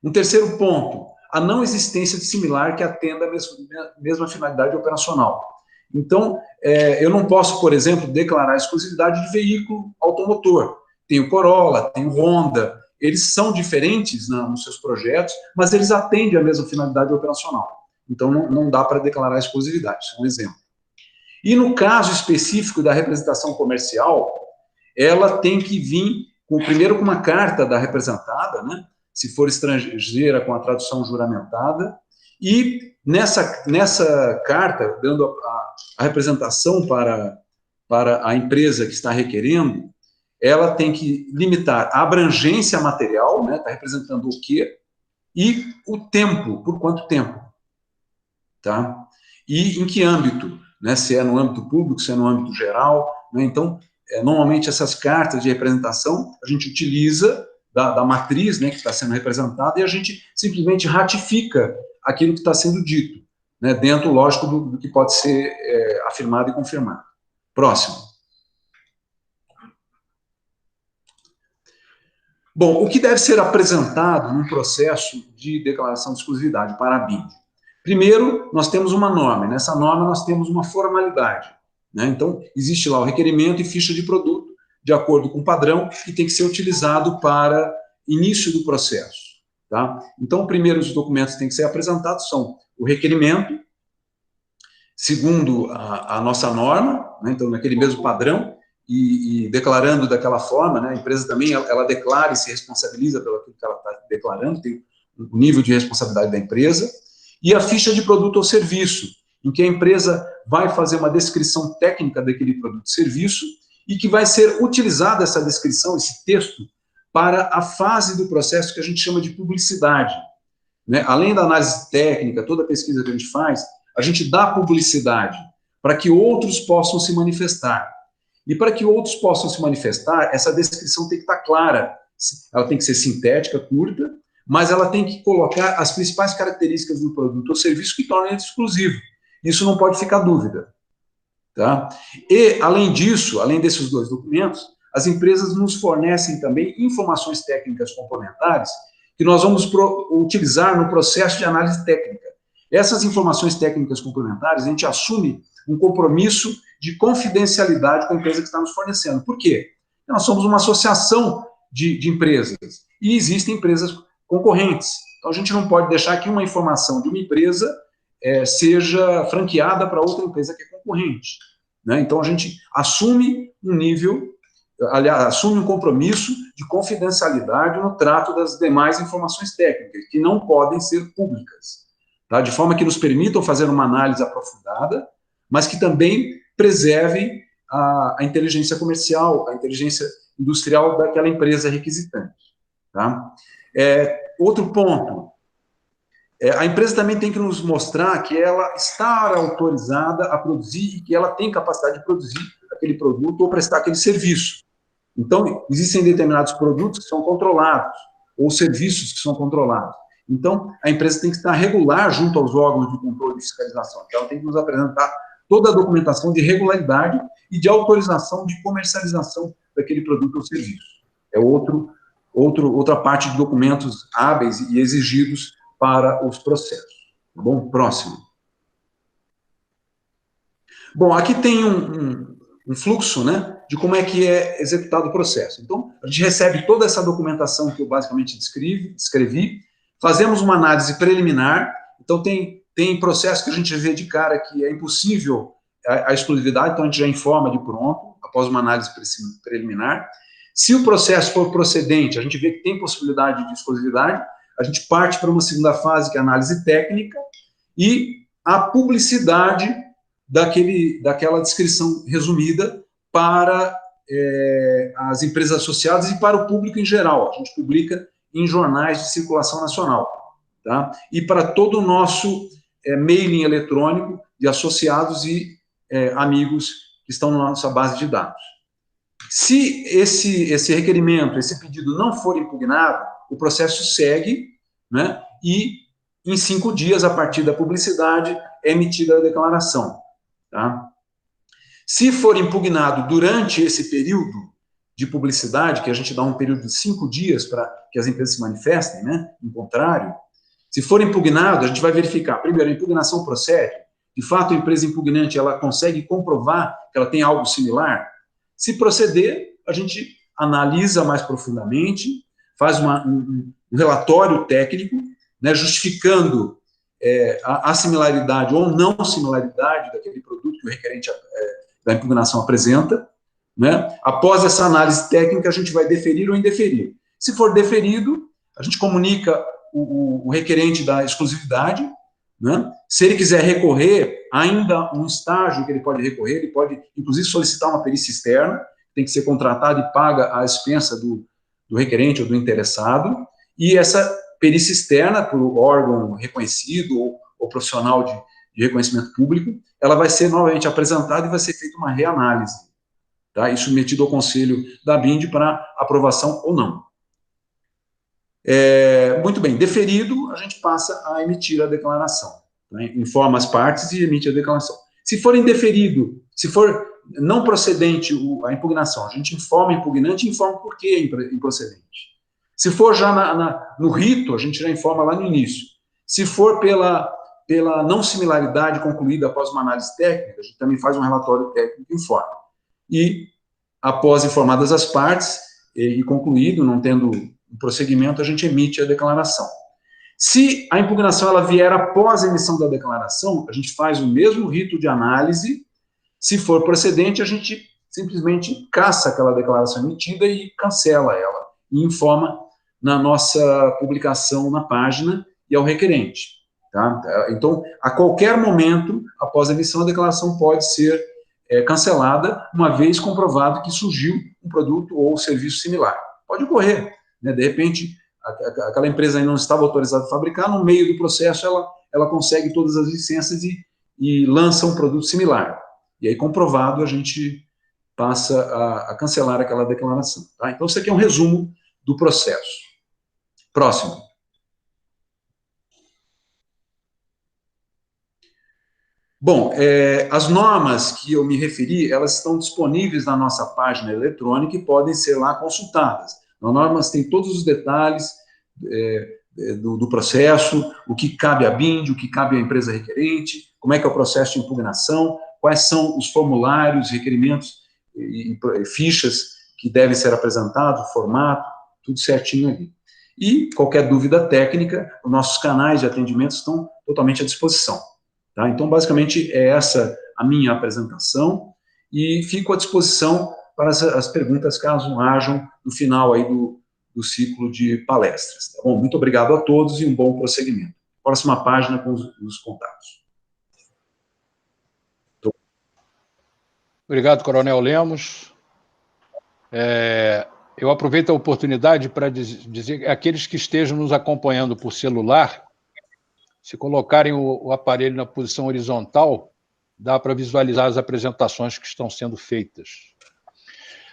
Um terceiro ponto, a não existência de similar que atenda a mesma finalidade operacional. Então, eu não posso, por exemplo, declarar exclusividade de veículo automotor. Tem o Corolla, tem o Honda, eles são diferentes nos seus projetos, mas eles atendem a mesma finalidade operacional. Então, não dá para declarar exclusividade, isso é um exemplo. E no caso específico da representação comercial, ela tem que vir, primeiro com uma carta da representada, né? Se for estrangeira, com a tradução juramentada, e nessa carta, dando a representação para a empresa que está requerendo, ela tem que limitar a abrangência material, né? Está representando o quê? E o tempo, por quanto tempo. Tá? E em que âmbito, né? Se é no âmbito público, se é no âmbito geral, né? Então, normalmente essas cartas de representação a gente utiliza da matriz, né, que está sendo representada, e a gente simplesmente ratifica aquilo que está sendo dito, né, dentro, lógico, do que pode ser afirmado e confirmado. Próximo. Bom, o que deve ser apresentado num processo de declaração de exclusividade para a BIM? Primeiro, nós temos uma norma, e nessa norma nós temos uma formalidade, né? Então, existe lá o requerimento e ficha de produto, de acordo com o padrão, que tem que ser utilizado para início do processo. Tá? Então, primeiro, os documentos que têm que ser apresentados são o requerimento, segundo a nossa norma, né? Então, naquele mesmo padrão, e declarando daquela forma, né? A empresa também, ela declara e se responsabiliza pelo que ela está declarando, tem o nível de responsabilidade da empresa, e a ficha de produto ou serviço, em que a empresa vai fazer uma descrição técnica daquele produto ou serviço, e que vai ser utilizada essa descrição, esse texto, para a fase do processo que a gente chama de publicidade. Né? Além da análise técnica, toda a pesquisa que a gente faz, a gente dá publicidade para que outros possam se manifestar. E para que outros possam se manifestar, essa descrição tem que estar clara. Ela tem que ser sintética, curta, mas ela tem que colocar as principais características do produto ou serviço que tornam ele exclusivo. Isso não pode ficar dúvida. Tá? E, além disso, além desses dois documentos, as empresas nos fornecem também informações técnicas complementares que nós vamos utilizar no processo de análise técnica. Essas informações técnicas complementares, a gente assume um compromisso de confidencialidade com a empresa que está nos fornecendo. Por quê? Porque nós somos uma associação de empresas e existem empresas concorrentes. Então, a gente não pode deixar que uma informação de uma empresa seja franqueada para outra empresa que é concorrente. Né? Então, a gente assume um nível, aliás, assume um compromisso de confidencialidade no trato das demais informações técnicas, que não podem ser públicas, tá? De forma que nos permitam fazer uma análise aprofundada, mas que também preservem a inteligência comercial, a inteligência industrial daquela empresa requisitante. Tá? Outro ponto, a empresa também tem que nos mostrar que ela está autorizada a produzir e que ela tem capacidade de produzir aquele produto ou prestar aquele serviço. Então, existem determinados produtos que são controlados, ou serviços que são controlados. Então, a empresa tem que estar regular junto aos órgãos de controle e fiscalização. Então, ela tem que nos apresentar toda a documentação de regularidade e de autorização de comercialização daquele produto ou serviço. É outra parte de documentos hábeis e exigidos para os processos. Tá bom? Próximo. Bom, aqui tem um fluxo, né, de como é que é executado o processo. Então, a gente recebe toda essa documentação que eu basicamente descrevi, fazemos uma análise preliminar, então tem processo que a gente vê de cara que é impossível a exclusividade, então a gente já informa de pronto, após uma análise preliminar. Se o processo for procedente, a gente vê que tem possibilidade de exclusividade, a gente parte para uma segunda fase, que é a análise técnica, e a publicidade daquela descrição resumida para as empresas associadas e para o público em geral. A gente publica em jornais de circulação nacional. Tá? E para todo o nosso mailing eletrônico de associados e amigos que estão na nossa base de dados. Se esse requerimento, esse pedido não for impugnado, o processo segue, né, e em 5 dias, a partir da publicidade, é emitida a declaração. Tá? Se for impugnado durante esse período de publicidade, que a gente dá um período de 5 dias para que as empresas se manifestem, né, em contrário, se for impugnado, a gente vai verificar, primeiro, a impugnação procede, de fato, a empresa impugnante, ela consegue comprovar que ela tem algo similar. Se proceder, a gente analisa mais profundamente, faz um relatório técnico, né, justificando a similaridade ou não similaridade daquele produto que o requerente da impugnação apresenta. Né? Após essa análise técnica, a gente vai deferir ou indeferir. Se for deferido, a gente comunica o requerente da exclusividade. Né? Se ele quiser recorrer, ainda um estágio que ele pode recorrer, ele pode, inclusive, solicitar uma perícia externa, tem que ser contratada e paga à expensa do requerente ou do interessado, e essa perícia externa, por órgão reconhecido ou profissional de reconhecimento público, ela vai ser novamente apresentada e vai ser feita uma reanálise, tá? E submetido ao conselho da BIND para aprovação ou não. Muito bem, deferido, a gente passa a emitir a declaração, né? Informa as partes e emite a declaração. Se for indeferido, se for não procedente a impugnação, a gente informa o impugnante e informa por que é improcedente. Se for já no rito, a gente já informa lá no início. Se for pela não similaridade concluída após uma análise técnica, a gente também faz um relatório técnico e informa. E, após informadas as partes e concluído, não tendo um prosseguimento, a gente emite a declaração. Se a impugnação ela vier após a emissão da declaração, a gente faz o mesmo rito de análise. Se for procedente, a gente simplesmente caça aquela declaração emitida e cancela ela, e informa na nossa publicação na página e ao requerente. Tá? Então, a qualquer momento, após a emissão, a declaração pode ser cancelada, uma vez comprovado que surgiu um produto ou serviço similar. Pode ocorrer, né? De repente, aquela empresa ainda não estava autorizada a fabricar, no meio do processo ela consegue todas as licenças e lança um produto similar. E aí, comprovado, a gente passa a cancelar aquela declaração. Tá? Então, isso aqui é um resumo do processo. Próximo. Bom, as normas que eu me referi, elas estão disponíveis na nossa página eletrônica e podem ser lá consultadas. As normas têm todos os detalhes do processo, o que cabe à BIND, o que cabe à empresa requerente, como é que é o processo de impugnação, quais são os formulários, requerimentos e fichas que devem ser apresentados, o formato, tudo certinho ali. E qualquer dúvida técnica, os nossos canais de atendimento estão totalmente à disposição. Tá? Então, basicamente, é essa a minha apresentação e fico à disposição para as perguntas, caso hajam, no final aí do ciclo de palestras. Tá bom? Muito obrigado a todos e um bom prosseguimento. Próxima página com os contatos. Obrigado, Coronel Lemos. Eu aproveito a oportunidade para dizer que aqueles que estejam nos acompanhando por celular, se colocarem o aparelho na posição horizontal, dá para visualizar as apresentações que estão sendo feitas.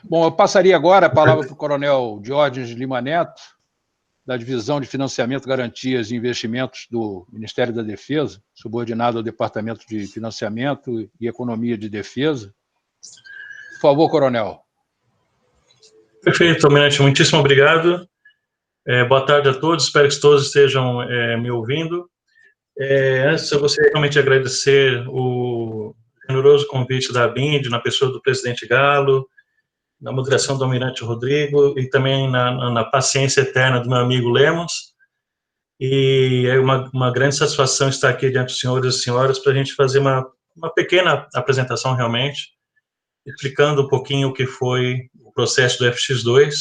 Bom, eu passaria agora a palavra para o Coronel Diógenes Lima Neto, da Divisão de Financiamento, Garantias e Investimentos do Ministério da Defesa, subordinado ao Departamento de Financiamento e Economia de Defesa. Por favor, Coronel. Perfeito, Almirante, muitíssimo obrigado. Boa tarde a todos, espero que todos estejam me ouvindo. Antes, eu gostaria realmente de agradecer o generoso convite da BIND, na pessoa do presidente Galo, na moderação do Almirante Rodrigo e também na paciência eterna do meu amigo Lemos. E é uma grande satisfação estar aqui diante dos senhores e senhoras para a gente fazer uma pequena apresentação realmente, explicando um pouquinho o que foi o processo do FX2,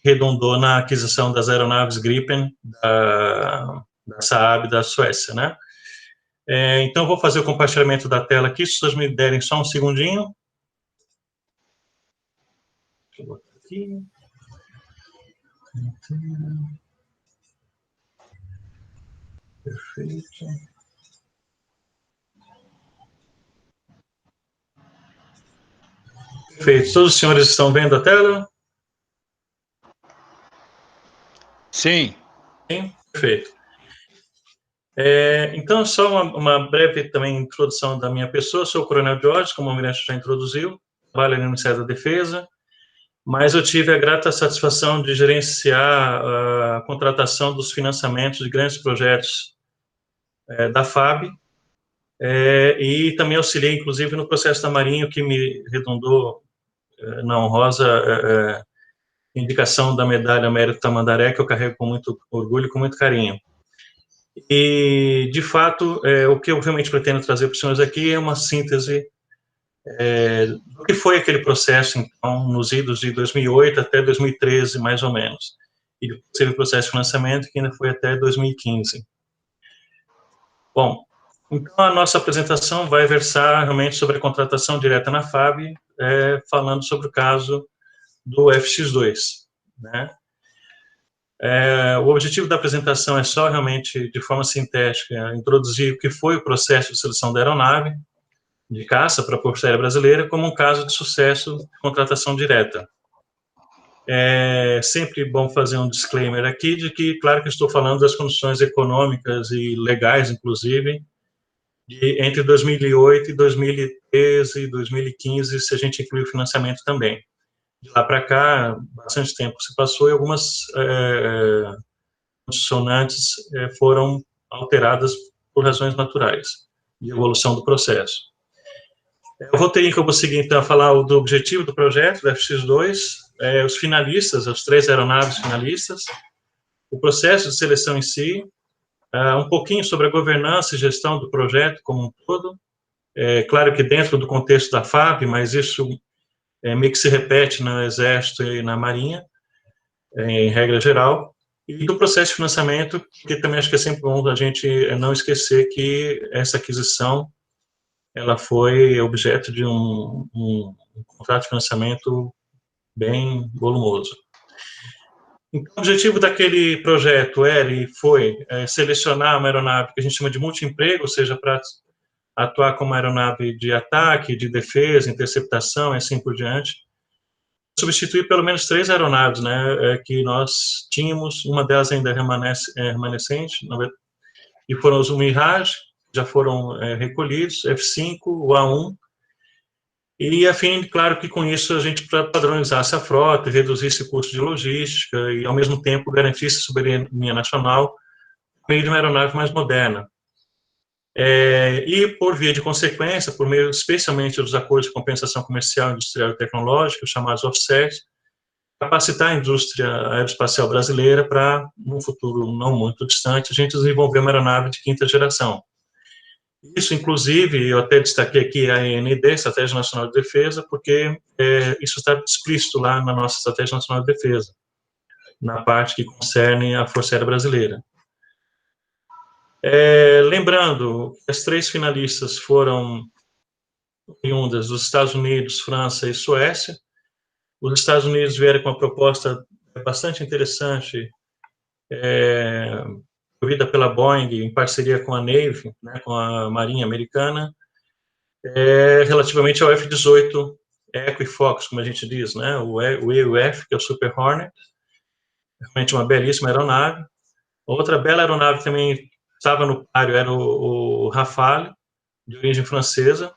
que redundou na aquisição das aeronaves Gripen da Saab da Suécia, né? Então, vou fazer o compartilhamento da tela aqui, se vocês me derem só um segundinho. Deixa eu botar aqui. Perfeito. Perfeito. Todos os senhores estão vendo a tela? Sim. Sim, perfeito. Então, só uma breve também introdução da minha pessoa. Sou o Coronel Jorge, como o Almirante já introduziu, trabalho no Ministério da Defesa, mas eu tive a grata satisfação de gerenciar a contratação dos financiamentos de grandes projetos da FAB, e também auxiliei, inclusive, no processo da Marinha, o que me redundou na honrosa indicação da medalha Mérito Tamandaré, que eu carrego com muito orgulho e com muito carinho. E, de fato, o que eu realmente pretendo trazer para os senhores aqui é uma síntese do que foi aquele processo, então, nos idos de 2008 até 2013, mais ou menos. E depois teve o processo de financiamento, que ainda foi até 2015. Bom, então a nossa apresentação vai versar realmente sobre a contratação direta na FAB, falando sobre o caso do FX2, né? O objetivo da apresentação é só realmente, de forma sintética, introduzir o que foi o processo de seleção da aeronave de caça para a Força Aérea Brasileira como um caso de sucesso de contratação direta. É sempre bom fazer um disclaimer aqui de que, claro que estou falando das condições econômicas e legais, inclusive, entre 2008 e 2013, 2015, se a gente incluir o financiamento também. De lá para cá, bastante tempo se passou e algumas condicionantes foram alteradas por razões naturais de evolução do processo. O roteirinho que eu vou seguir, então, a falar do objetivo do projeto, do FX2, os finalistas, as 3 aeronaves finalistas, o processo de seleção em si, um pouquinho sobre a governança e gestão do projeto como um todo, claro que dentro do contexto da FAB, mas isso meio que se repete no Exército e na Marinha, em regra geral, e do processo de financiamento, que também acho que é sempre bom a gente não esquecer que essa aquisição ela foi objeto de um contrato de financiamento bem volumoso. Então, o objetivo daquele projeto era e foi selecionar uma aeronave que a gente chama de multi-emprego, ou seja, para atuar como aeronave de ataque, de defesa, interceptação e assim por diante, substituir pelo menos 3 aeronaves, né, que nós tínhamos, uma delas ainda é remanescente, e foram os Mirage, já foram recolhidos, F5, o A1, e a fim, claro que com isso a gente padronizasse a frota, reduzisse o custo de logística e, ao mesmo tempo, garantisse a soberania nacional por meio de uma aeronave mais moderna. E, por via de consequência, por meio especialmente dos acordos de compensação comercial, industrial e tecnológica, chamados offset, capacitar a indústria aeroespacial brasileira para, num futuro não muito distante, a gente desenvolver uma aeronave de 5ª geração. Isso, inclusive, eu até destaquei aqui a END, Estratégia Nacional de Defesa, porque isso está explícito lá na nossa Estratégia Nacional de Defesa, na parte que concerne a Força Aérea Brasileira. Lembrando que as 3 finalistas foram oriundas dos Estados Unidos, França e Suécia. Os Estados Unidos vieram com uma proposta bastante interessante, promovida pela Boeing, em parceria com a Navy, né, com a Marinha Americana, relativamente ao F-18 Equifox, como a gente diz, né, o EUF, que é o Super Hornet, realmente uma belíssima aeronave. Outra bela aeronave que também estava no páreo era o Rafale, de origem francesa.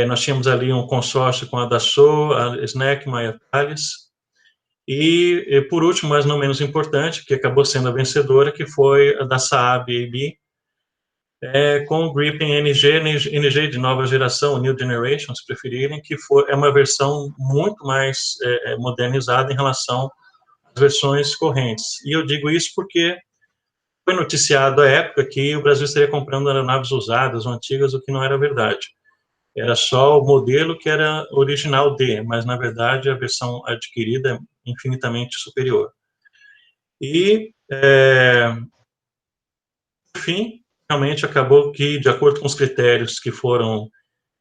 Nós tínhamos ali um consórcio com a Dassault, a Snecma e a Thales. E, por último, mas não menos importante, que acabou sendo a vencedora, que foi a da Saab AB, com o Gripen NG de nova geração, New Generation, se preferirem, que é uma versão muito mais modernizada em relação às versões correntes. E eu digo isso porque foi noticiado à época que o Brasil estaria comprando aeronaves usadas ou antigas, o que não era verdade. Era só o modelo que era original mas, na verdade, a versão adquirida é infinitamente superior. E, por fim, realmente acabou que, de acordo com os critérios que foram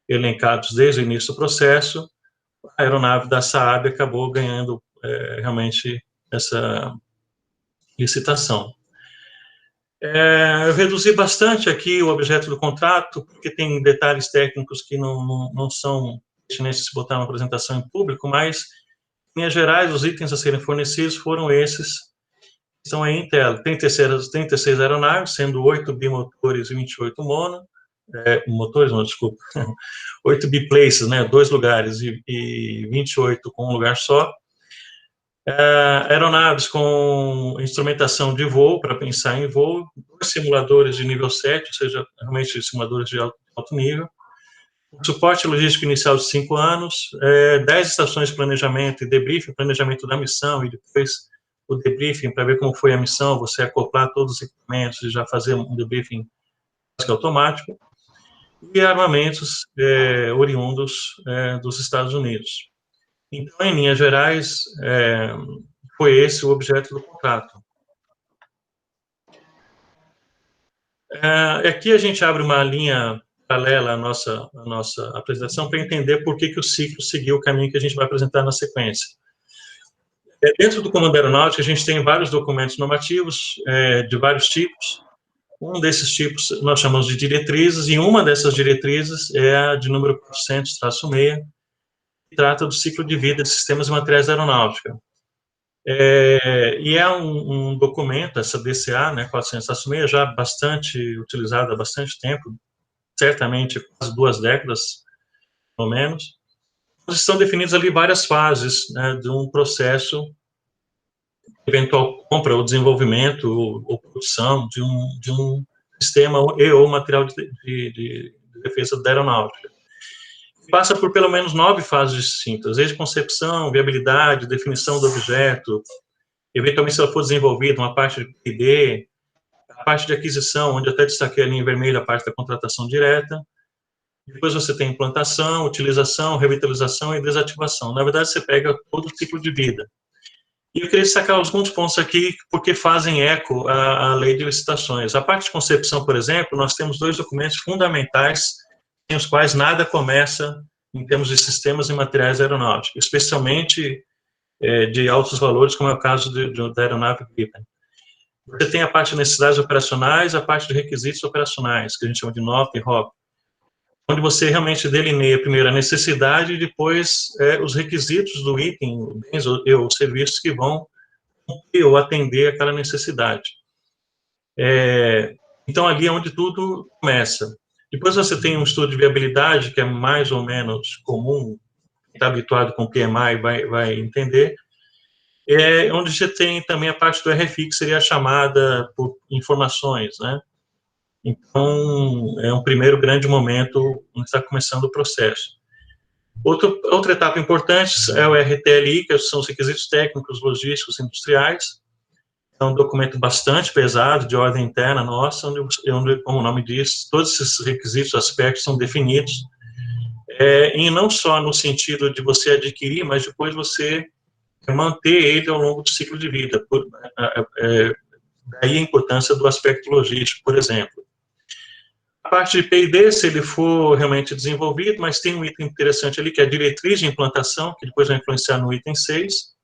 elencados desde o início do processo, a aeronave da Saab acabou ganhando realmente essa licitação. Eu reduzi bastante aqui o objeto do contrato, porque tem detalhes técnicos que não são pertinência de se botar uma apresentação em público, mas, em linhas gerais, os itens a serem fornecidos foram esses, que estão aí em tela. 36 aeronaves, sendo 8 bimotores e 28 motores, não, desculpa, 8 biplaces, né, 2 lugares, e 28 com um lugar só. Aeronaves com instrumentação de voo, para pensar em voo, 2 simuladores de nível 7, ou seja, realmente simuladores de alto nível, suporte logístico inicial de 5 anos, 10 estações de planejamento e debriefing, planejamento da missão, e depois o debriefing para ver como foi a missão, você acoplar todos os equipamentos e já fazer um debriefing automático, e armamentos oriundos dos Estados Unidos. Então, em linhas gerais, foi esse o objeto do contrato. Aqui a gente abre uma linha paralela à nossa apresentação para entender por que o ciclo seguiu o caminho que a gente vai apresentar na sequência. Dentro do Comando Aeronáutico, a gente tem vários documentos normativos de vários tipos. Um desses tipos nós chamamos de diretrizes, e uma dessas diretrizes é a de número 400-6, que trata do ciclo de vida de sistemas e materiais da aeronáutica. E é um documento, essa DCA, né, 400-6, já bastante utilizada há bastante tempo, certamente quase 2 décadas, pelo menos. Estão definidas ali várias fases, né, de um processo, eventual compra ou desenvolvimento ou produção de um sistema ou material de defesa da aeronáutica. Passa por pelo menos 9 fases distintas, desde concepção, viabilidade, definição do objeto, eventualmente se ela for desenvolvida, uma parte de P&D, a parte de aquisição, onde eu até destaquei ali em vermelho a parte da contratação direta. Depois você tem implantação, utilização, revitalização e desativação. Na verdade, você pega todo o ciclo de vida. E eu queria destacar alguns pontos aqui, porque fazem eco à lei de licitações. A parte de concepção, por exemplo, nós temos 2 documentos fundamentais, sem os quais nada começa em termos de sistemas e materiais aeronáuticos, especialmente de altos valores, como é o caso da aeronave Gripen. Você tem a parte de necessidades operacionais, a parte de requisitos operacionais, que a gente chama de NOP e ROP, onde você realmente delineia primeiro a necessidade e depois os requisitos do item, bens ou serviços que vão cumprir ou atender aquela necessidade. Então, ali é onde tudo começa. Depois você tem um estudo de viabilidade, que é mais ou menos comum, quem está habituado com o PMI vai entender, onde você tem também a parte do RFI, que seria a chamada por informações, né? Então, é um primeiro grande momento onde está começando o processo. Outra etapa importante é o RTLI, que são os requisitos técnicos, logísticos, industriais. É um documento bastante pesado, de ordem interna nossa, onde, como o nome diz, todos esses requisitos, aspectos são definidos, e não só no sentido de você adquirir, mas depois você manter ele ao longo do ciclo de vida. Daí a importância do aspecto logístico, por exemplo. A parte de P&D, se ele for realmente desenvolvido, mas tem um item interessante ali, que é a diretriz de implantação, que depois vai influenciar no item 6.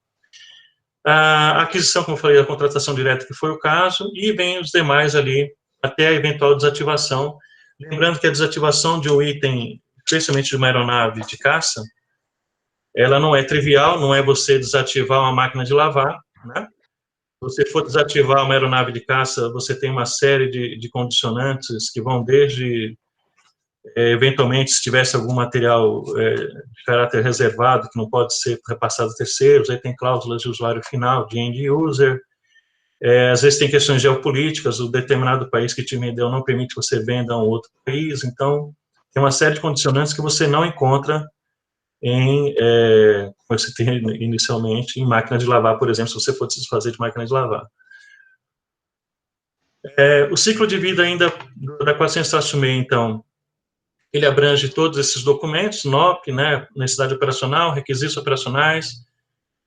A aquisição, como eu falei, a contratação direta, que foi o caso, e vem os demais ali, até a eventual desativação. Lembrando que a desativação de um item, especialmente de uma aeronave de caça, ela não é trivial, não é você desativar uma máquina de lavar, né? Se você for desativar uma aeronave de caça, você tem uma série de condicionantes que vão desde, eventualmente, se tivesse algum material de caráter reservado, que não pode ser repassado a terceiros, aí tem cláusulas de usuário final, de end user, às vezes tem questões geopolíticas, o determinado país que te vendeu não permite que você venda a um outro país, então tem uma série de condicionantes que você não encontra como você tem inicialmente, em máquina de lavar, por exemplo, se você for desfazer de máquina de lavar. O ciclo de vida ainda da 400-6, então, ele abrange todos esses documentos, NOP, né, necessidade operacional, requisitos operacionais,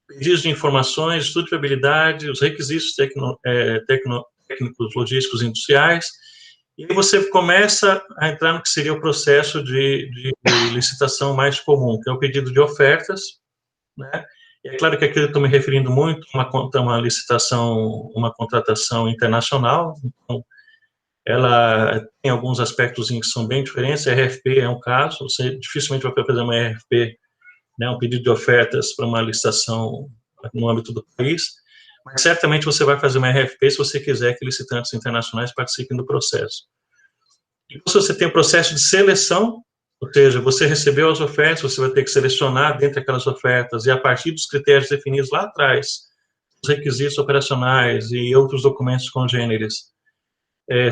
pedidos de informações, estudo de viabilidade, os requisitos técnicos, logísticos e industriais, e aí você começa a entrar no que seria o processo de licitação mais comum, que é o pedido de ofertas, né? E é claro que aqui eu estou me referindo muito a uma licitação, uma contratação internacional, então, ela tem alguns aspectos que são bem diferentes. A RFP é um caso, você dificilmente vai fazer uma RFP, né, um pedido de ofertas para uma licitação no âmbito do país, mas certamente você vai fazer uma RFP se você quiser que licitantes internacionais participem do processo. E se você tem o processo de seleção, ou seja, você recebeu as ofertas, você vai ter que selecionar dentre aquelas ofertas, e a partir dos critérios definidos lá atrás, os requisitos operacionais e outros documentos congêneres,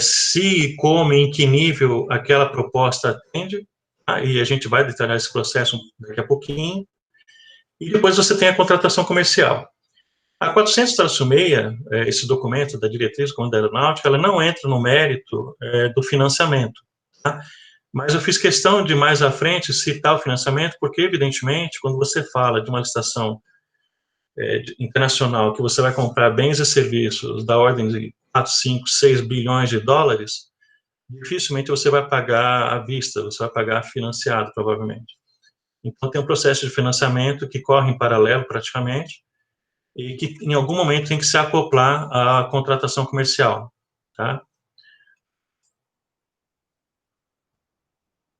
se, como, em que nível aquela proposta atende, e a gente vai detalhar esse processo daqui a pouquinho, e depois você tem a contratação comercial. A 400-6, esse documento da diretriz comum da aeronáutica, ela não entra no mérito do financiamento, tá? Mas eu fiz questão de, mais à frente, citar o financiamento, porque, evidentemente, quando você fala de uma licitação internacional, que você vai comprar bens e serviços da ordem de 4, 5, 6 bilhões de dólares, dificilmente você vai pagar à vista, você vai pagar financiado, provavelmente. Então, tem um processo de financiamento que corre em paralelo, praticamente, e que, em algum momento, tem que se acoplar à contratação comercial, tá?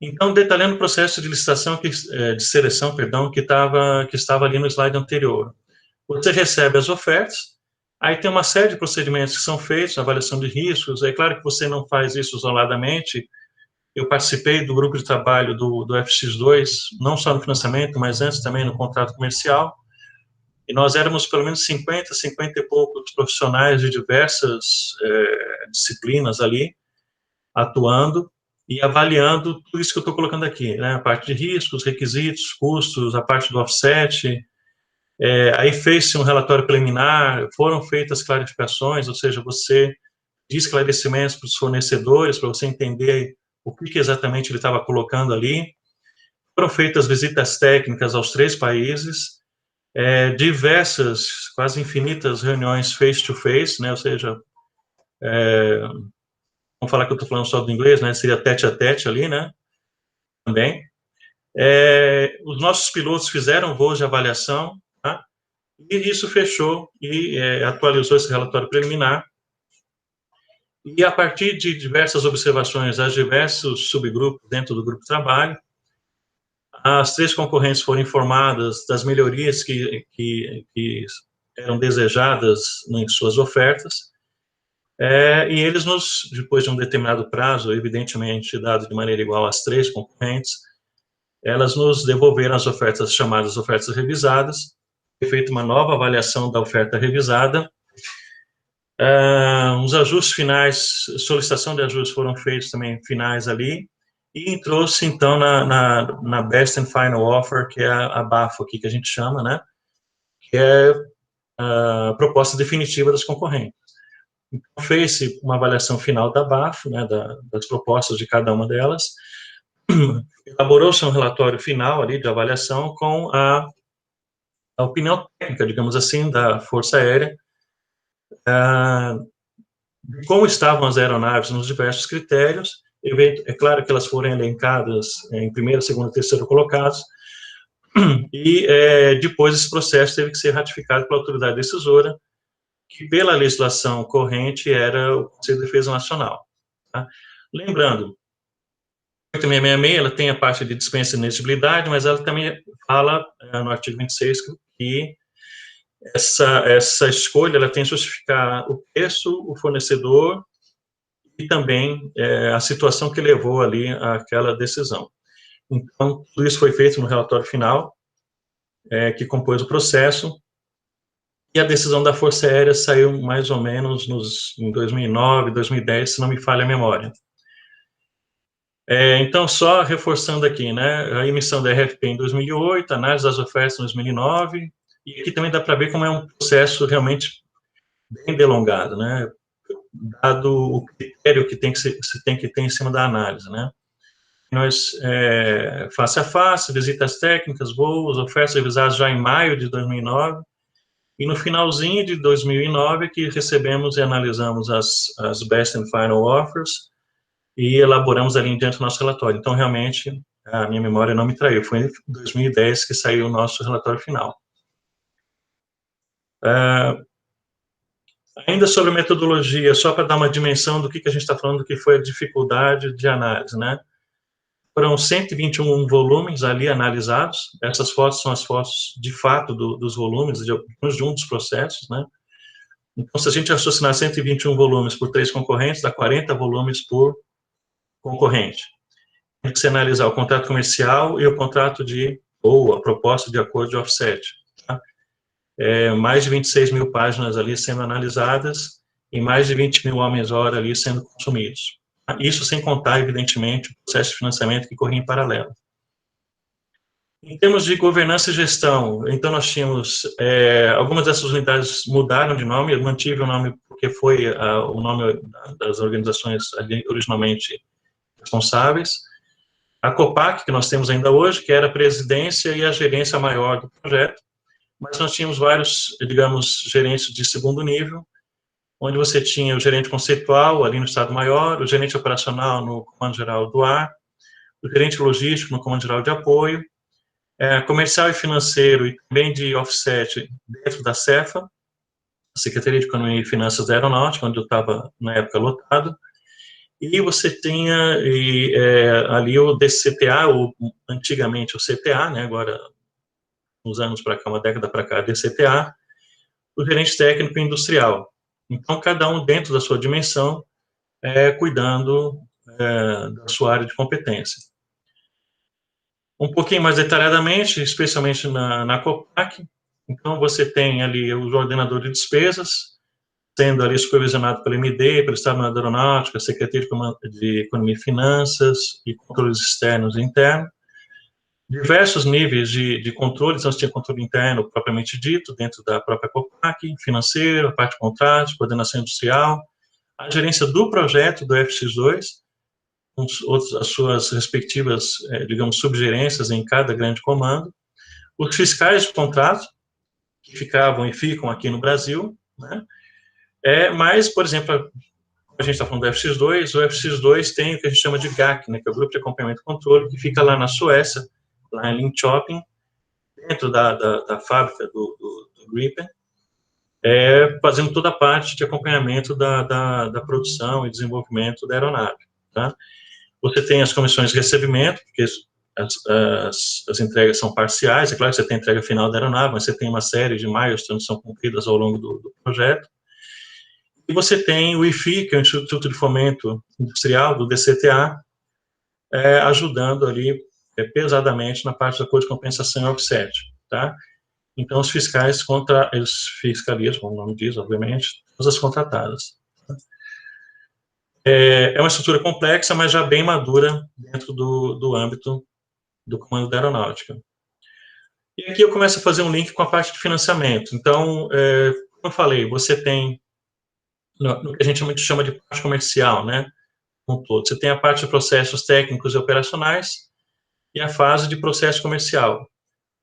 Então, detalhando o processo de licitação, de seleção, perdão, que estava ali no slide anterior. Você recebe as ofertas, aí tem uma série de procedimentos que são feitos, avaliação de riscos. É claro que você não faz isso isoladamente. Eu participei do grupo de trabalho do FX2, não só no financiamento, mas antes também no contrato comercial, e nós éramos pelo menos 50 e poucos profissionais de diversas disciplinas ali, atuando e avaliando tudo isso que eu estou colocando aqui, né? A parte de riscos, requisitos, custos, a parte do offset. Aí fez-se um relatório preliminar, foram feitas clarificações, ou seja, você diz esclarecimentos para os fornecedores, para você entender o que exatamente ele estava colocando ali. Foram feitas visitas técnicas aos 3 países, diversas, quase infinitas reuniões face-to-face, né? Ou seja, vamos falar que eu estou falando só do inglês, né? Seria tete-a-tete ali, né? Também. Os nossos pilotos fizeram voos de avaliação, tá? E isso fechou e atualizou esse relatório preliminar. E a partir de diversas observações a diversos subgrupos dentro do grupo de trabalho, as 3 concorrentes foram informadas das melhorias que eram desejadas em suas ofertas, e eles depois de um determinado prazo, evidentemente dado de maneira igual às 3 concorrentes, elas nos devolveram as ofertas chamadas ofertas revisadas, foi feita uma nova avaliação da oferta revisada, uns ajustes finais, solicitação de ajustes foram feitos também finais ali, e entrou-se então na Best and Final Offer, que é a BAFO aqui que a gente chama, né, que é a proposta definitiva das concorrentes. Então, fez-se uma avaliação final da BAFO, né, das propostas de cada uma delas, elaborou-se um relatório final ali de avaliação com a opinião técnica, digamos assim, da Força Aérea, como estavam as aeronaves nos diversos critérios. É claro que elas foram elencadas em primeiro, segundo e terceiro colocados, e depois esse processo teve que ser ratificado pela autoridade decisora, que pela legislação corrente era o Conselho de Defesa Nacional. Tá? Lembrando, a 8666, ela tem a parte de dispensa de inexigibilidade, mas ela também fala no artigo 26 que essa escolha ela tem que justificar o preço, o fornecedor e também a situação que levou ali àquela decisão. Então, tudo isso foi feito no relatório final, que compôs o processo, e a decisão da Força Aérea saiu mais ou menos em 2009, 2010, se não me falha a memória. Então, só reforçando aqui, né, a emissão da RFP em 2008, análise das ofertas em 2009, e aqui também dá para ver como é um processo realmente bem delongado, né, dado o critério que se tem que ter em cima da análise, né. Nós, face a face, visitas técnicas, voos, ofertas revisadas já em maio de 2009, e no finalzinho de 2009 que recebemos e analisamos as Best and Final Offers, e elaboramos ali em diante o nosso relatório. Então, realmente, a minha memória não me traiu. Foi em 2010 que saiu o nosso relatório final. Ainda sobre metodologia, só para dar uma dimensão do que a gente está falando, que foi a dificuldade de análise, né? Foram 121 volumes ali analisados. Essas fotos são as fotos, de fato, dos volumes, de um dos processos, né? Então, se a gente raciocinar 121 volumes por 3 concorrentes, dá 40 volumes por concorrente. Tem que se analisar o contrato comercial e o contrato ou a proposta de acordo de offset. Tá? Mais de 26 mil páginas ali sendo analisadas e mais de 20 mil homens-hora ali sendo consumidos. Tá? Isso sem contar, evidentemente, o processo de financiamento que corria em paralelo. Em termos de governança e gestão, então nós tínhamos, algumas dessas unidades mudaram de nome, eu mantive o nome porque foi o nome das organizações originalmente responsáveis. A COPAC, que nós temos ainda hoje, que era a presidência e a gerência maior do projeto, mas nós tínhamos vários, digamos, gerentes de segundo nível, onde você tinha o gerente conceitual ali no Estado-Maior, o gerente operacional no Comando Geral do Ar, o gerente logístico no Comando Geral de Apoio, comercial e financeiro e também de offset dentro da CEFA, a Secretaria de Economia e Finanças da Aeronáutica, onde eu estava, na época, lotado, e você tinha ali o DCTA, ou antigamente o CTA, né, agora, uns anos para cá, uma década para cá, DCTA, o gerente técnico e industrial. Então, cada um dentro da sua dimensão, cuidando da sua área de competência. Um pouquinho mais detalhadamente, especialmente na COPAC, então você tem ali o ordenador de despesas, sendo ali supervisionado pelo MD, pelo Estado da Aeronáutica, Secretaria de Economia e Finanças e controles externos e internos. Diversos níveis de controles, então você tinha controle interno propriamente dito, dentro da própria COPAC, financeiro, a parte de contratos, coordenação industrial, a gerência do projeto do FX2, as suas respectivas, digamos, subgerências em cada grande comando, os fiscais de contrato, que ficavam e ficam aqui no Brasil, né? Mas, por exemplo, a gente está falando do FX2, o FX2 tem o que a gente chama de GAC, né, que é o Grupo de Acompanhamento e Controle, que fica lá na Suécia, lá em Linköping, dentro da fábrica do Gripen, fazendo toda a parte de acompanhamento da produção e desenvolvimento da aeronave, tá? Você tem as comissões de recebimento, porque as entregas são parciais, é claro que você tem a entrega final da aeronave, mas você tem uma série de milestones que são cumpridas ao longo do projeto. E você tem o IFI, que é o Instituto de Fomento Industrial, do DCTA, ajudando ali pesadamente na parte da acordo de compensação e offset, tá? Então, os fiscais eles fiscalizam, como o nome diz, obviamente, todas as contratadas. É uma estrutura complexa, mas já bem madura dentro do âmbito do Comando da Aeronáutica. E aqui eu começo a fazer um link com a parte de financiamento. Então, como eu falei, você tem no que a gente chama de parte comercial, né, um todo. Você tem a parte de processos técnicos e operacionais e a fase de processo comercial.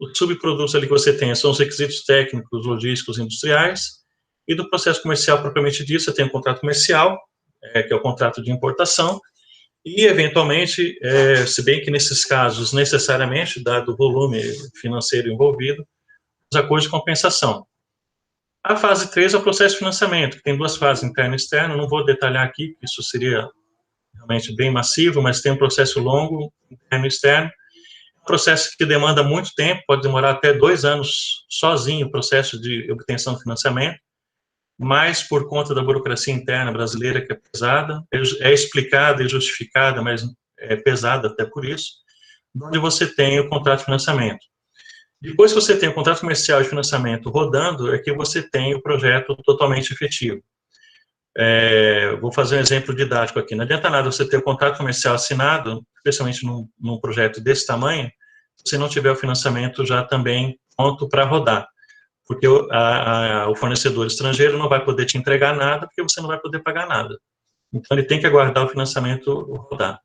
Os subprodutos ali que você tem são os requisitos técnicos, logísticos e industriais, e do processo comercial propriamente dito, você tem o contrato comercial, que é o contrato de importação, e, eventualmente, se bem que nesses casos, necessariamente, dado o volume financeiro envolvido, os acordos de compensação. A fase 3 é o processo de financiamento, que tem duas fases, interno e externo, não vou detalhar aqui, porque isso seria realmente bem massivo, mas tem um processo longo, interno e externo, um processo que demanda muito tempo, pode demorar até 2 anos sozinho o processo de obtenção de financiamento, mas por conta da burocracia interna brasileira, que é pesada, é explicada e justificada, mas é pesada até por isso, onde você tem o contrato de financiamento. Depois que você tem o contrato comercial de financiamento rodando, é que você tem o projeto totalmente efetivo. Vou fazer um exemplo didático aqui. Não adianta nada você ter o contrato comercial assinado, especialmente num projeto desse tamanho, se você não tiver o financiamento já também pronto para rodar. Porque o fornecedor estrangeiro não vai poder te entregar nada, porque você não vai poder pagar nada. Então, ele tem que aguardar o financiamento rodar.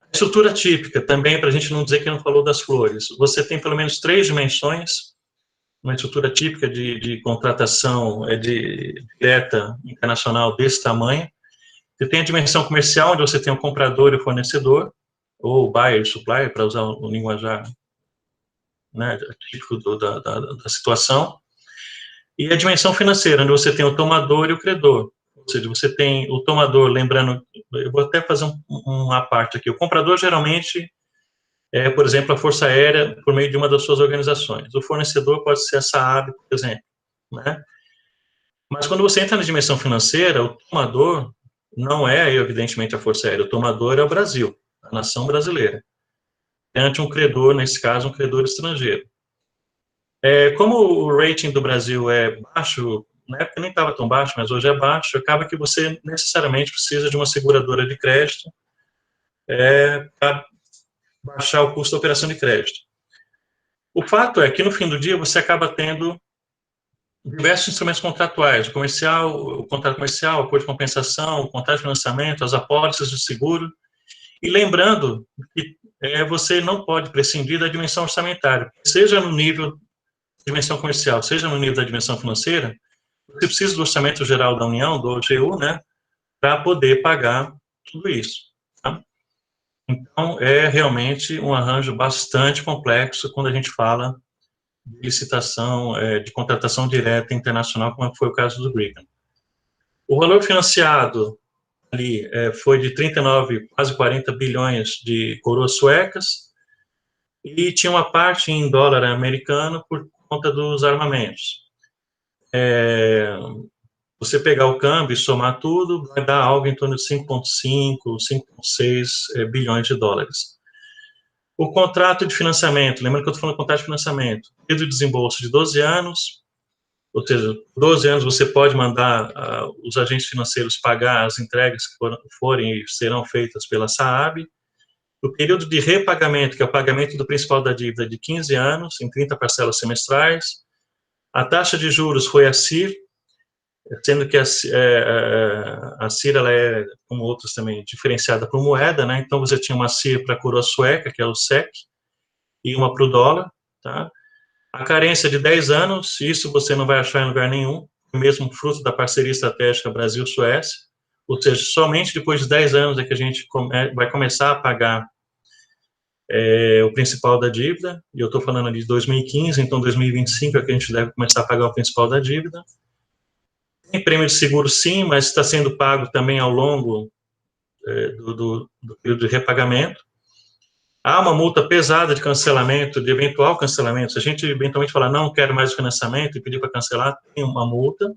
A estrutura típica, também, para a gente não dizer que não falou das flores. Você tem pelo menos 3 dimensões, uma estrutura típica de contratação direta internacional desse tamanho. Você tem a dimensão comercial, onde você tem o comprador e o fornecedor, ou buyer e supplier, para usar o linguajar né, típico da situação, e a dimensão financeira, onde você tem o tomador e o credor. Ou seja, você tem o tomador, lembrando, eu vou até fazer uma parte aqui, o comprador geralmente é, por exemplo, a Força Aérea por meio de uma das suas organizações. O fornecedor pode ser a SAAB, por exemplo, né? Mas quando você entra na dimensão financeira, o tomador não é, evidentemente, a Força Aérea, o tomador é o Brasil, a nação brasileira, ante um credor, nesse caso, um credor estrangeiro. Como o rating do Brasil é baixo, na época nem estava tão baixo, mas hoje é baixo, acaba que você necessariamente precisa de uma seguradora de crédito para baixar o custo da operação de crédito. O fato é que, no fim do dia, você acaba tendo diversos instrumentos contratuais, o contrato comercial, o acordo de compensação, o contrato de financiamento, as apólices de seguro, e lembrando que você não pode prescindir da dimensão orçamentária, seja no nível da dimensão comercial, seja no nível da dimensão financeira, você precisa do Orçamento Geral da União, do OGU, né, para poder pagar tudo isso. Tá? Então, é realmente um arranjo bastante complexo quando a gente fala de licitação, de contratação direta internacional, como foi o caso do Gripen. O valor financiado ali foi de 39, quase 40 bilhões de coroas suecas, e tinha uma parte em dólar americano por conta dos armamentos. Você pegar o câmbio e somar tudo, vai dar algo em torno de 5,5, 5,6 bilhões de dólares. O contrato de financiamento, lembrando que eu estou falando de contrato de financiamento, período de desembolso de 12 anos, ou seja, 12 anos você pode mandar os agentes financeiros pagar as entregas que forem e serão feitas pela SAAB. O período de repagamento, que é o pagamento do principal da dívida, de 15 anos, em 30 parcelas semestrais. A taxa de juros foi a CIR, sendo que a CIR, ela é, como outras também, diferenciada por moeda, né? Então, você tinha uma CIR para a coroa sueca, que é o SEK, e uma para o dólar, tá? A carência de 10 anos, isso você não vai achar em lugar nenhum, mesmo fruto da parceria estratégica Brasil-Suécia, ou seja, somente depois de 10 anos é que a gente vai começar a pagar o principal da dívida, e eu estou falando ali de 2015, então 2025 é que a gente deve começar a pagar o principal da dívida. Tem prêmio de seguro sim, mas está sendo pago também ao longo do período de repagamento. Há uma multa pesada de cancelamento, de eventual cancelamento. Se a gente eventualmente falar, não quero mais o financiamento e pedir para cancelar, tem uma multa.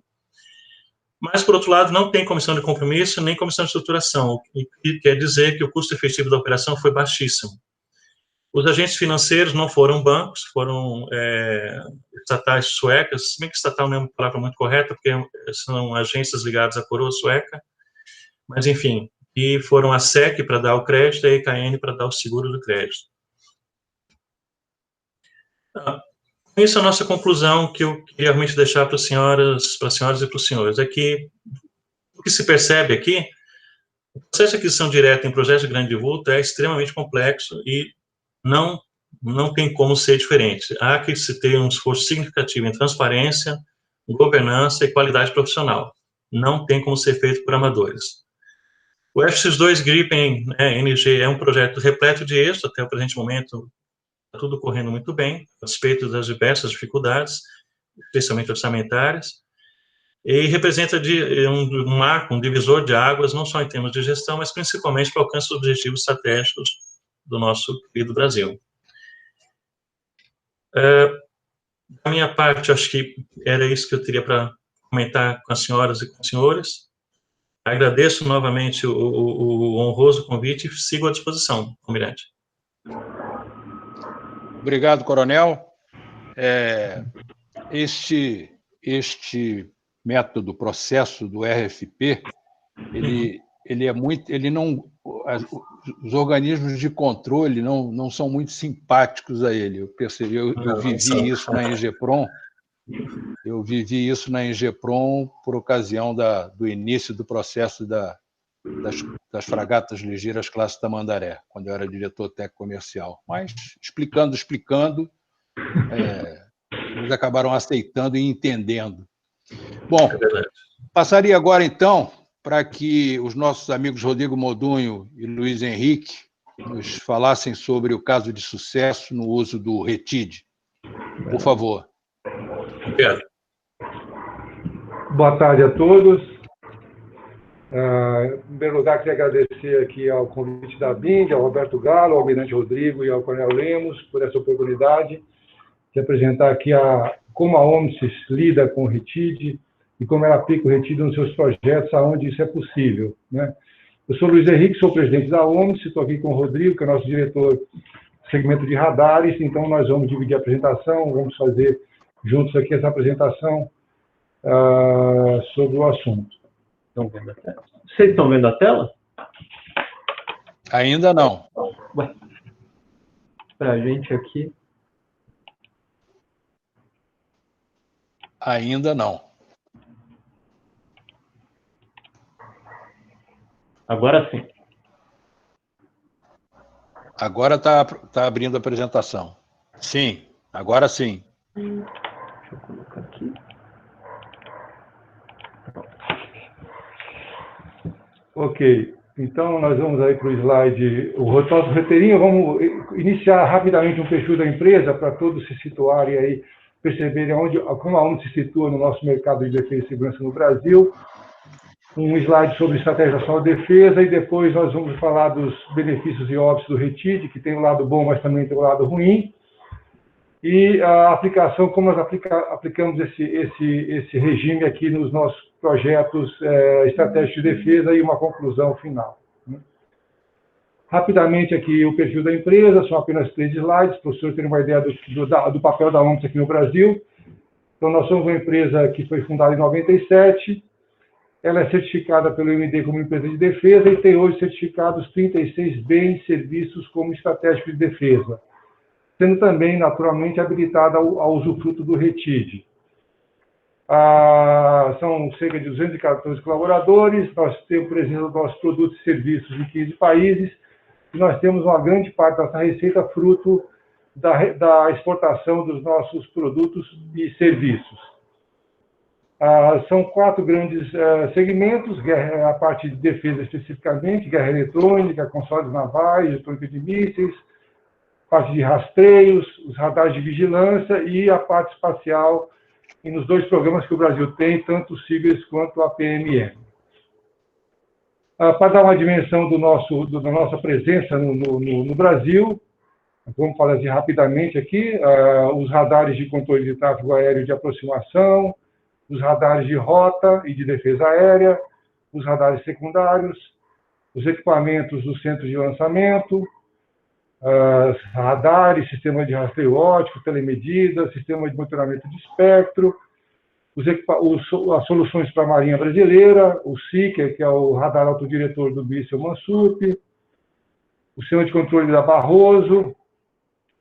Mas, por outro lado, não tem comissão de compromisso, nem comissão de estruturação, o que quer dizer que o custo efetivo da operação foi baixíssimo. Os agentes financeiros não foram bancos, foram estatais suecas, se bem que estatal não é uma palavra muito correta, porque são agências ligadas à coroa sueca, mas, enfim, e foram a SEC para dar o crédito e a EKN para dar o seguro do crédito. Com isso, a nossa conclusão que eu queria realmente deixar para as senhoras e para os senhores é que o que se percebe aqui, o processo de aquisição direta em projetos de grande vulto é extremamente complexo e não tem como ser diferente. Há que se ter um esforço significativo em transparência, governança e qualidade profissional. Não tem como ser feito por amadores. O FX2 Gripen NG é um projeto repleto de êxito, até o presente momento, está tudo correndo muito bem, a despeito das diversas dificuldades, especialmente orçamentárias, e representa um marco, um divisor de águas, não só em termos de gestão, mas principalmente para o alcance dos objetivos estratégicos do nosso querido Brasil. Da minha parte, acho que era isso que eu teria para comentar com as senhoras e com os senhores. Agradeço novamente o honroso convite e sigo à disposição, Almirante. Obrigado, Coronel. Este método, processo do RFP, ele é muito, os organismos de controle não são muito simpáticos a ele. Eu percebi, eu vivi isso na Engeprom. Eu vivi isso na Engeprom por ocasião do início do processo das fragatas ligeiras classe Tamandaré, quando eu era diretor técnico comercial. Mas, explicando, eles acabaram aceitando e entendendo. Bom, passaria agora, então, para que os nossos amigos Rodrigo Modunho e Luiz Henrique nos falassem sobre o caso de sucesso no uso do RETID. Por favor. Obrigado. Boa tarde a todos. Em primeiro lugar, queria agradecer aqui ao convite da BIND, ao Roberto Galo, ao Almirante Rodrigo e ao Coronel Lemos por essa oportunidade de apresentar aqui como a OMSIS lida com o RETID e como ela aplica o RETID nos seus projetos, aonde isso é possível, né? Eu sou Luiz Henrique, sou presidente da OMSIS, estou aqui com o Rodrigo, que é nosso diretor do segmento de radares, então nós vamos dividir a apresentação, vamos fazer juntos aqui essa apresentação sobre o assunto. Estão vendo a tela? Vocês estão vendo a tela? Ainda não. Para a gente aqui. Ainda não. Agora sim. Agora está abrindo a apresentação. Sim, agora sim. Deixa eu colocar aqui. Ok, então nós vamos aí para o slide, o nosso roteirinho, vamos iniciar rapidamente um perfil da empresa para todos se situarem aí, perceberem como a OMS se situa no nosso mercado de defesa e segurança no Brasil. Um slide sobre estratégia nacional de defesa e depois nós vamos falar dos benefícios e óbitos do RETID, que tem o lado bom, mas também tem o lado ruim. E a aplicação, como nós aplicamos esse regime aqui nos nossos projetos estratégicos de defesa e uma conclusão final. Rapidamente aqui o perfil da empresa, são apenas 3 slides, para o senhor ter uma ideia do papel da OMS aqui no Brasil. Então, nós somos uma empresa que foi fundada em 97, ela é certificada pelo MD como empresa de defesa e tem hoje certificados 36 bens e serviços como estratégicos de defesa, sendo também, naturalmente, habilitada ao usufruto do RETID. São cerca de 214 colaboradores, nós temos presença dos nossos produtos e serviços em 15 países, e nós temos uma grande parte da nossa receita fruto da exportação dos nossos produtos e serviços. São 4 grandes segmentos, a parte de defesa especificamente, guerra eletrônica, consolados navais, eletrônica de mísseis, parte de rastreios, os radares de vigilância e a parte espacial, e nos 2 programas que o Brasil tem, tanto o CIGRES quanto a PMM. Para dar uma dimensão da nossa presença no Brasil, vamos falar assim rapidamente aqui, os radares de controle de tráfego aéreo de aproximação, os radares de rota e de defesa aérea, os radares secundários, os equipamentos dos centros de lançamento, radares, sistema de rastreio óptico, telemedida, sistema de monitoramento de espectro, as soluções para a Marinha Brasileira, o SICER, que é o radar autodiretor do míssil Mansup, o sistema de controle da Barroso,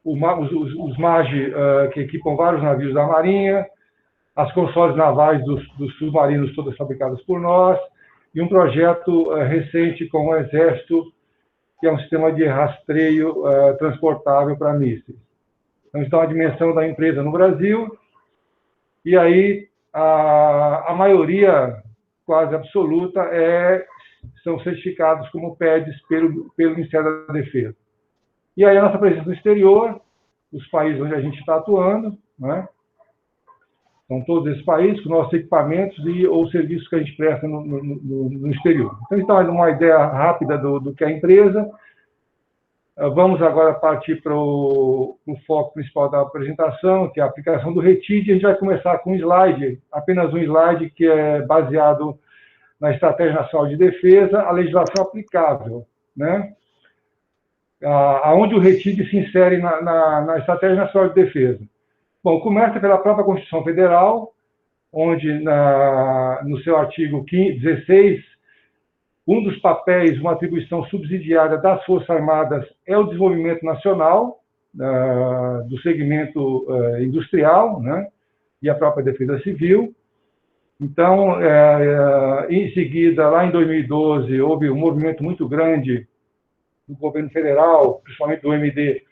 os MAG, que equipam vários navios da Marinha, as consoles navais dos submarinos, todas fabricadas por nós, e um projeto recente com o Exército, que é um sistema de rastreio transportável para mísseis. Então, está a dimensão da empresa no Brasil, e aí a maioria, quase absoluta, são certificados como PEDs pelo Ministério da Defesa. E aí a nossa presença no exterior, os países onde a gente está atuando, né? São todos esses países com nossos equipamentos ou serviços que a gente presta no exterior. Então, uma ideia rápida do que é a empresa. Vamos agora partir para o foco principal da apresentação, que é a aplicação do RETID. A gente vai começar com um slide, apenas um slide, que é baseado na Estratégia Nacional de Defesa, a legislação aplicável, né? Aonde o RETID se insere na Estratégia Nacional de Defesa. Bom, começa pela própria Constituição Federal, onde, no seu artigo 16, um dos papéis, uma atribuição subsidiária das Forças Armadas é o desenvolvimento nacional, do segmento industrial, né, e a própria defesa civil. Então, em seguida, lá em 2012, houve um movimento muito grande do governo federal, principalmente do MD,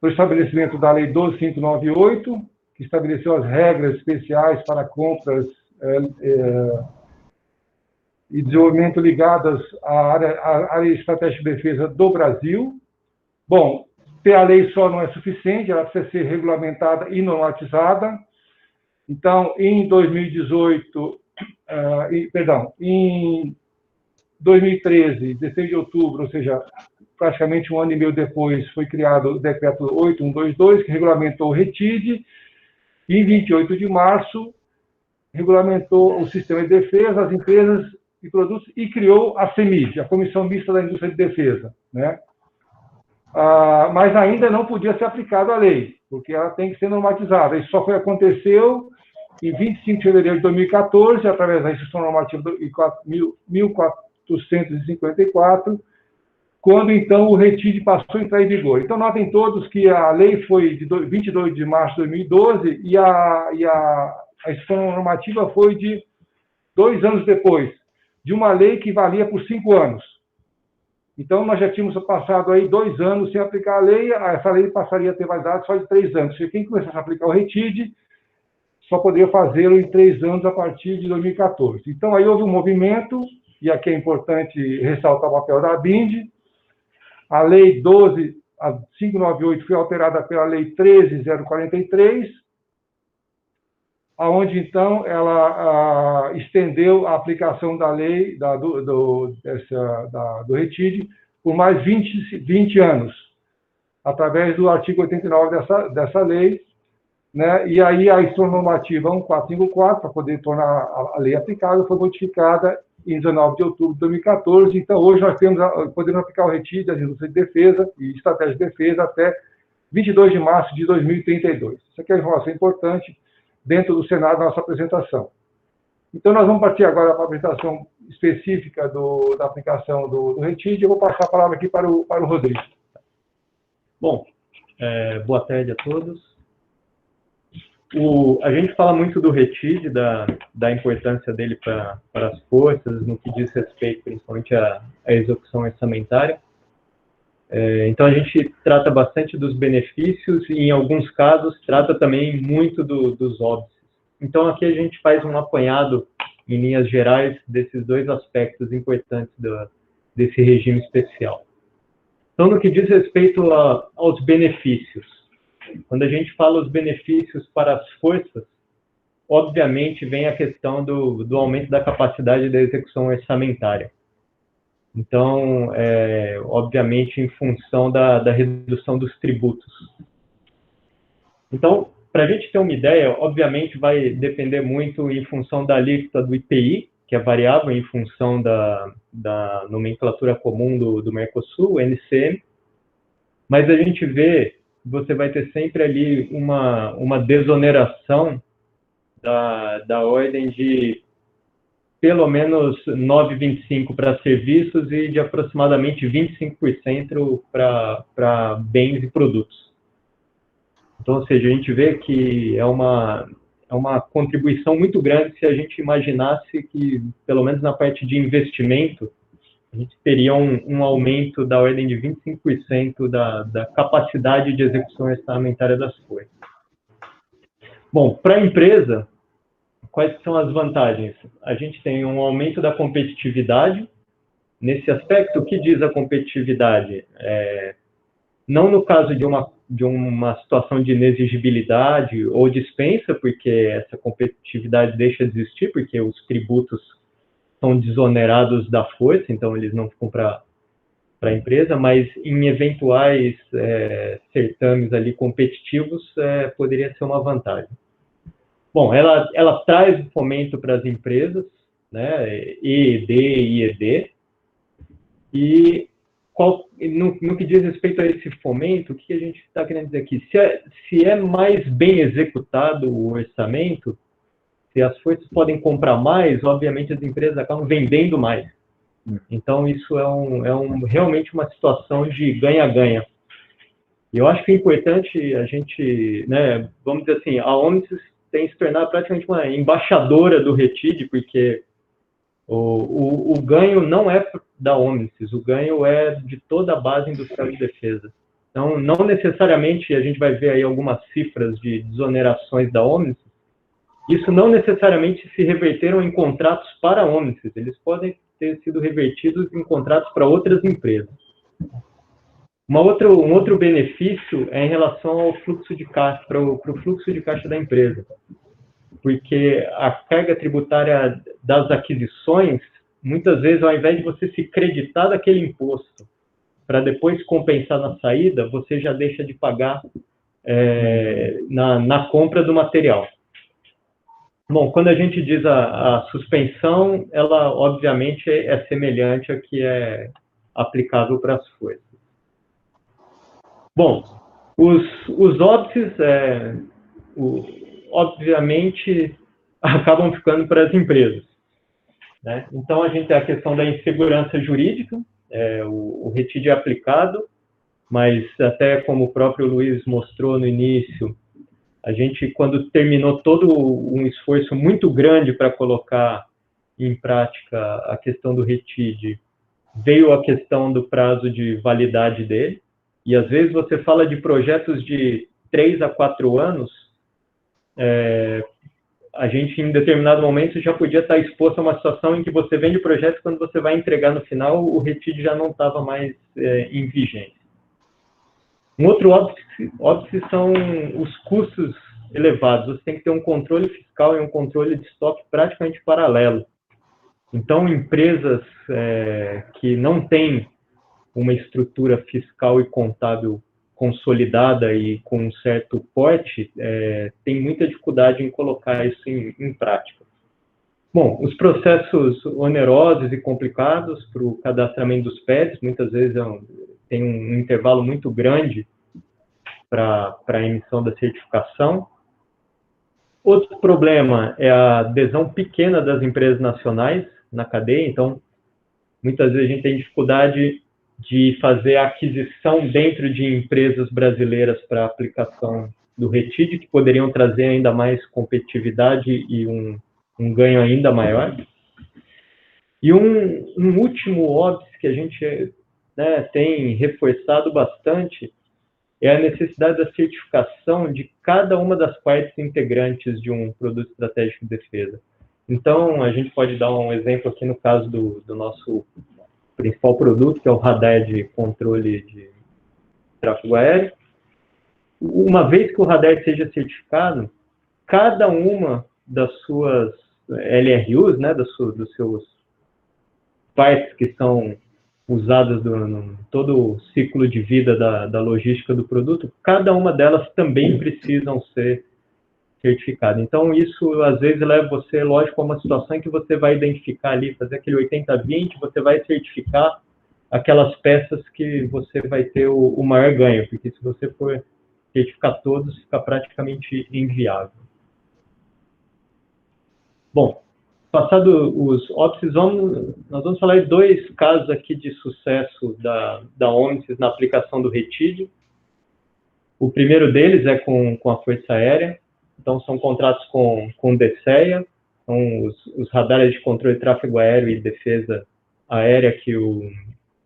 o estabelecimento da Lei 12.598, que estabeleceu as regras especiais para compras e desenvolvimento ligadas à área estratégica de defesa do Brasil. Bom, ter a lei só não é suficiente, ela precisa ser regulamentada e normatizada. Então, em 2018, em 2013, 16 de outubro, ou seja, praticamente um ano e meio depois, foi criado o decreto 8122, que regulamentou o RETID, e em 28 de março, regulamentou o sistema de defesa, as empresas e produtos, e criou a CEMID, a Comissão Mista da Indústria de Defesa, né? Mas ainda não podia ser aplicada a lei, porque ela tem que ser normatizada. Isso só aconteceu em 25 de fevereiro de 2014, através da Instrução Normativa 1454, quando, então, o RETID passou a entrar em vigor. Então, notem todos que a lei foi de 22 de março de 2012 e a Instrução Normativa foi de 2 anos depois, de uma lei que valia por 5 anos. Então, nós já tínhamos passado aí 2 anos sem aplicar a lei, essa lei passaria a ter validade só de 3 anos. Se quem começasse a aplicar o RETID só poderia fazê-lo em 3 anos a partir de 2014. Então, aí houve um movimento, e aqui é importante ressaltar o papel da ABIND. A Lei 12.598 foi alterada pela Lei 13.043, aonde, então, ela estendeu a aplicação da lei do RETID por mais 20 anos, através do artigo 89 dessa lei, né? E aí a Instrução Normativa 1454, para poder tornar a lei aplicável, foi modificada em 19 de outubro de 2014. Então, hoje nós podemos aplicar o RETID das indústrias de defesa e estratégia de defesa até 22 de março de 2032. Isso aqui é uma informação importante dentro do Senado da nossa apresentação. Então, nós vamos partir agora para a apresentação específica da aplicação do RETID. Eu vou passar a palavra aqui para o Rodrigo. Bom, boa tarde a todos. A gente fala muito do RETID, da importância dele para as forças, no que diz respeito principalmente à execução orçamentária. Então, a gente trata bastante dos benefícios e, em alguns casos, trata também muito dos óbices. Então, aqui a gente faz um apanhado, em linhas gerais, desses 2 aspectos importantes desse regime especial. Então, no que diz respeito aos benefícios, quando a gente fala os benefícios para as forças, obviamente vem a questão do aumento da capacidade da execução orçamentária. Então, obviamente, em função da redução dos tributos. Então, para a gente ter uma ideia, obviamente vai depender muito em função da alíquota do IPI, que é variável em função da nomenclatura comum do Mercosul, o NCM, mas a gente vê você vai ter sempre ali uma desoneração da ordem de pelo menos 9,25% para serviços e de aproximadamente 25% para bens e produtos. Então, ou seja, a gente vê que é uma contribuição muito grande se a gente imaginasse que, pelo menos na parte de investimento, a gente teria um aumento da ordem de 25% da capacidade de execução orçamentária das forças. Bom, para a empresa, quais são as vantagens? A gente tem um aumento da competitividade. Nesse aspecto, o que diz a competitividade? Não no caso de uma situação de inexigibilidade ou dispensa, porque essa competitividade deixa de existir, porque os tributos são desonerados da força, então eles não ficam para a empresa, mas em eventuais certames ali competitivos, poderia ser uma vantagem. Bom, ela traz o fomento para as empresas, né, EED e IED, e no que diz respeito a esse fomento, o que a gente está querendo dizer aqui? Se é mais bem executado o orçamento, se as forças podem comprar mais, obviamente as empresas acabam vendendo mais. Então, isso é realmente uma situação de ganha-ganha. E eu acho que é importante a gente, né, vamos dizer assim, a Omnis tem se tornado praticamente uma embaixadora do RETID, porque o ganho não é da Omnis, o ganho é de toda a base industrial de defesa. Então, não necessariamente a gente vai ver aí algumas cifras de desonerações da Omnis, isso não necessariamente se reverteram em contratos para a Omnis, eles podem ter sido revertidos em contratos para outras empresas. Um outro benefício é em relação ao fluxo de caixa, para o fluxo de caixa da empresa, porque a carga tributária das aquisições, muitas vezes, ao invés de você se creditar daquele imposto para depois compensar na saída, você já deixa de pagar na compra do material. Bom, quando a gente diz a suspensão, ela obviamente é semelhante à que é aplicável para as forças. Bom, os óbices, obviamente, acabam ficando para as empresas, né? Então, a gente tem a questão da insegurança jurídica, o RETID é aplicado, mas até como o próprio Luiz mostrou no início, a gente, quando terminou todo um esforço muito grande para colocar em prática a questão do RETID, veio a questão do prazo de validade dele, e às vezes você fala de projetos de 3 a 4 anos, a gente, em determinado momento, já podia estar exposto a uma situação em que você vende o projeto, quando você vai entregar no final, o RETID já não estava mais em vigência. Um outro óbice são os custos elevados. Você tem que ter um controle fiscal e um controle de estoque praticamente paralelo. Então, empresas que não têm uma estrutura fiscal e contábil consolidada e com um certo porte, tem muita dificuldade em colocar isso em prática. Bom, os processos onerosos e complicados para o cadastramento dos PEDs, muitas vezes tem um intervalo muito grande para a emissão da certificação. Outro problema é a adesão pequena das empresas nacionais na cadeia. Então, muitas vezes a gente tem dificuldade de fazer a aquisição dentro de empresas brasileiras para aplicação do RETID, que poderiam trazer ainda mais competitividade e um ganho ainda maior. E um último óbice que a gente tem reforçado bastante é a necessidade da certificação de cada uma das partes integrantes de um produto estratégico de defesa. Então, a gente pode dar um exemplo aqui no caso do nosso principal produto, que é o radar de controle de tráfego aéreo. Uma vez que o radar seja certificado, cada uma das suas LRUs, né, dos seus partes que são usadas no todo o ciclo de vida da logística do produto, cada uma delas também precisam ser certificadas. Então, isso, às vezes, leva você, lógico, a uma situação em que você vai identificar ali, fazer aquele 80-20, você vai certificar aquelas peças que você vai ter o maior ganho, porque se você for certificar todos, fica praticamente inviável. Bom, passado os óbices, nós vamos falar de 2 casos aqui de sucesso da OMSIS na aplicação do RETID. O primeiro deles é com a Força Aérea. Então, são contratos com DSEA, são os radares de controle de tráfego aéreo e defesa aérea que o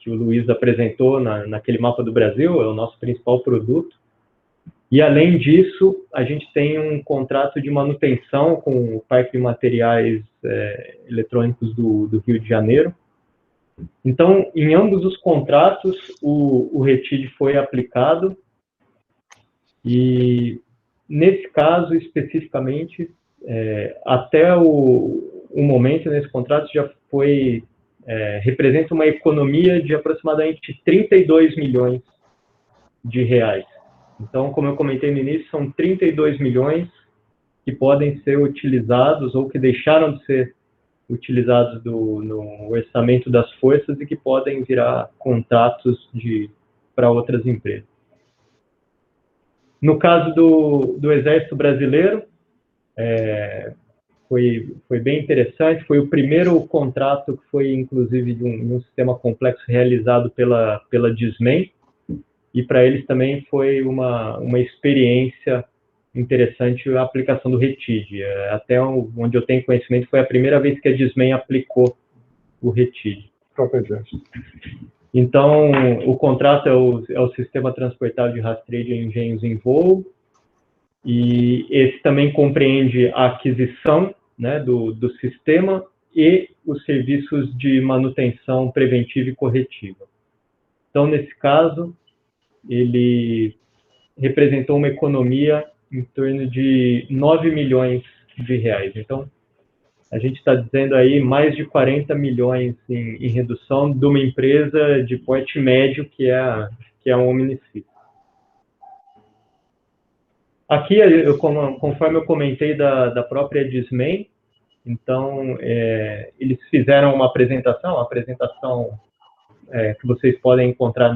Luiz apresentou naquele mapa do Brasil, é o nosso principal produto. E, além disso, a gente tem um contrato de manutenção com o Parque de Materiais Eletrônicos do Rio de Janeiro. Então, em ambos os contratos, o RETID foi aplicado e, nesse caso, especificamente, até o momento, nesse contrato, já foi, representa uma economia de aproximadamente 32 milhões de reais. Então, como eu comentei no início, são 32 milhões que podem ser utilizados ou que deixaram de ser utilizados no orçamento das forças e que podem virar contratos para outras empresas. No caso do Exército Brasileiro, foi bem interessante, foi o primeiro contrato que foi, inclusive, de um sistema complexo realizado pela Disney, e para eles também foi uma experiência interessante a aplicação do RETID. Até onde eu tenho conhecimento, foi a primeira vez que a Disney aplicou o RETID. Então, o contrato é o Sistema Transportável de Rastreio de Engenhos em Voo, e esse também compreende a aquisição, né, do sistema e os serviços de manutenção preventiva e corretiva. Então, nesse caso, ele representou uma economia em torno de 9 milhões de reais. Então, a gente está dizendo aí mais de 40 milhões em redução de uma empresa de porte médio, que é a Omnicity. Aqui, conforme eu comentei da própria Disney, então, eles fizeram uma apresentação que vocês podem encontrar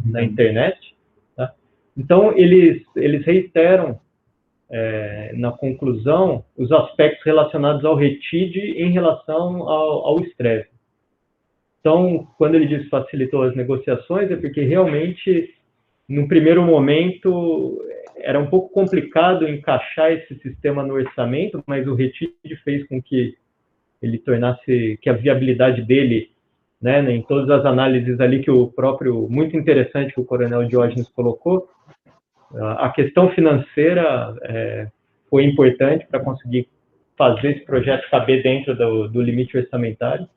na internet. Tá? Então, eles reiteram, na conclusão, os aspectos relacionados ao RETID em relação ao estresse. Então, quando ele diz que facilitou as negociações, é porque realmente, no primeiro momento, era um pouco complicado encaixar esse sistema no orçamento, mas o RETID fez com que ele tornasse, que a viabilidade dele, né, em todas as análises ali que muito interessante que o Coronel Diógenes colocou, a questão financeira foi importante para conseguir fazer esse projeto caber dentro do limite orçamentário.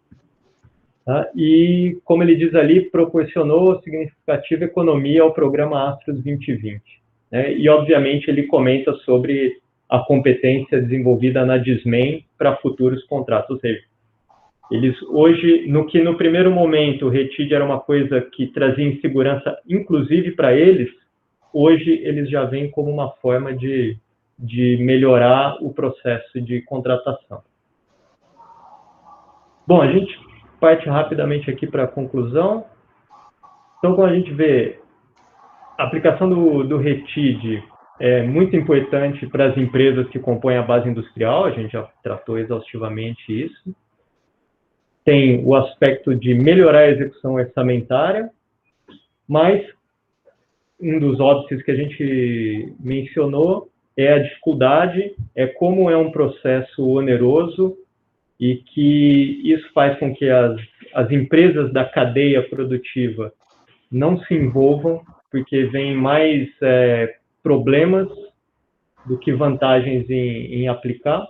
Tá? E, como ele diz ali, proporcionou significativa economia ao programa Astros 2020. Né? E, obviamente, ele comenta sobre a competência desenvolvida na Disney para futuros contratos. Ou seja, eles hoje, no primeiro momento o RETID era uma coisa que trazia insegurança, inclusive para eles, hoje eles já veem como uma forma de melhorar o processo de contratação. Bom, a gente parte rapidamente aqui para a conclusão. Então, quando a gente vê a aplicação do RETID é muito importante para as empresas que compõem a base industrial, a gente já tratou exaustivamente isso. Tem o aspecto de melhorar a execução orçamentária, mas um dos óbices que a gente mencionou é a dificuldade, é como é um processo oneroso e que isso faz com que as empresas da cadeia produtiva não se envolvam, porque vem mais problemas do que vantagens em aplicar,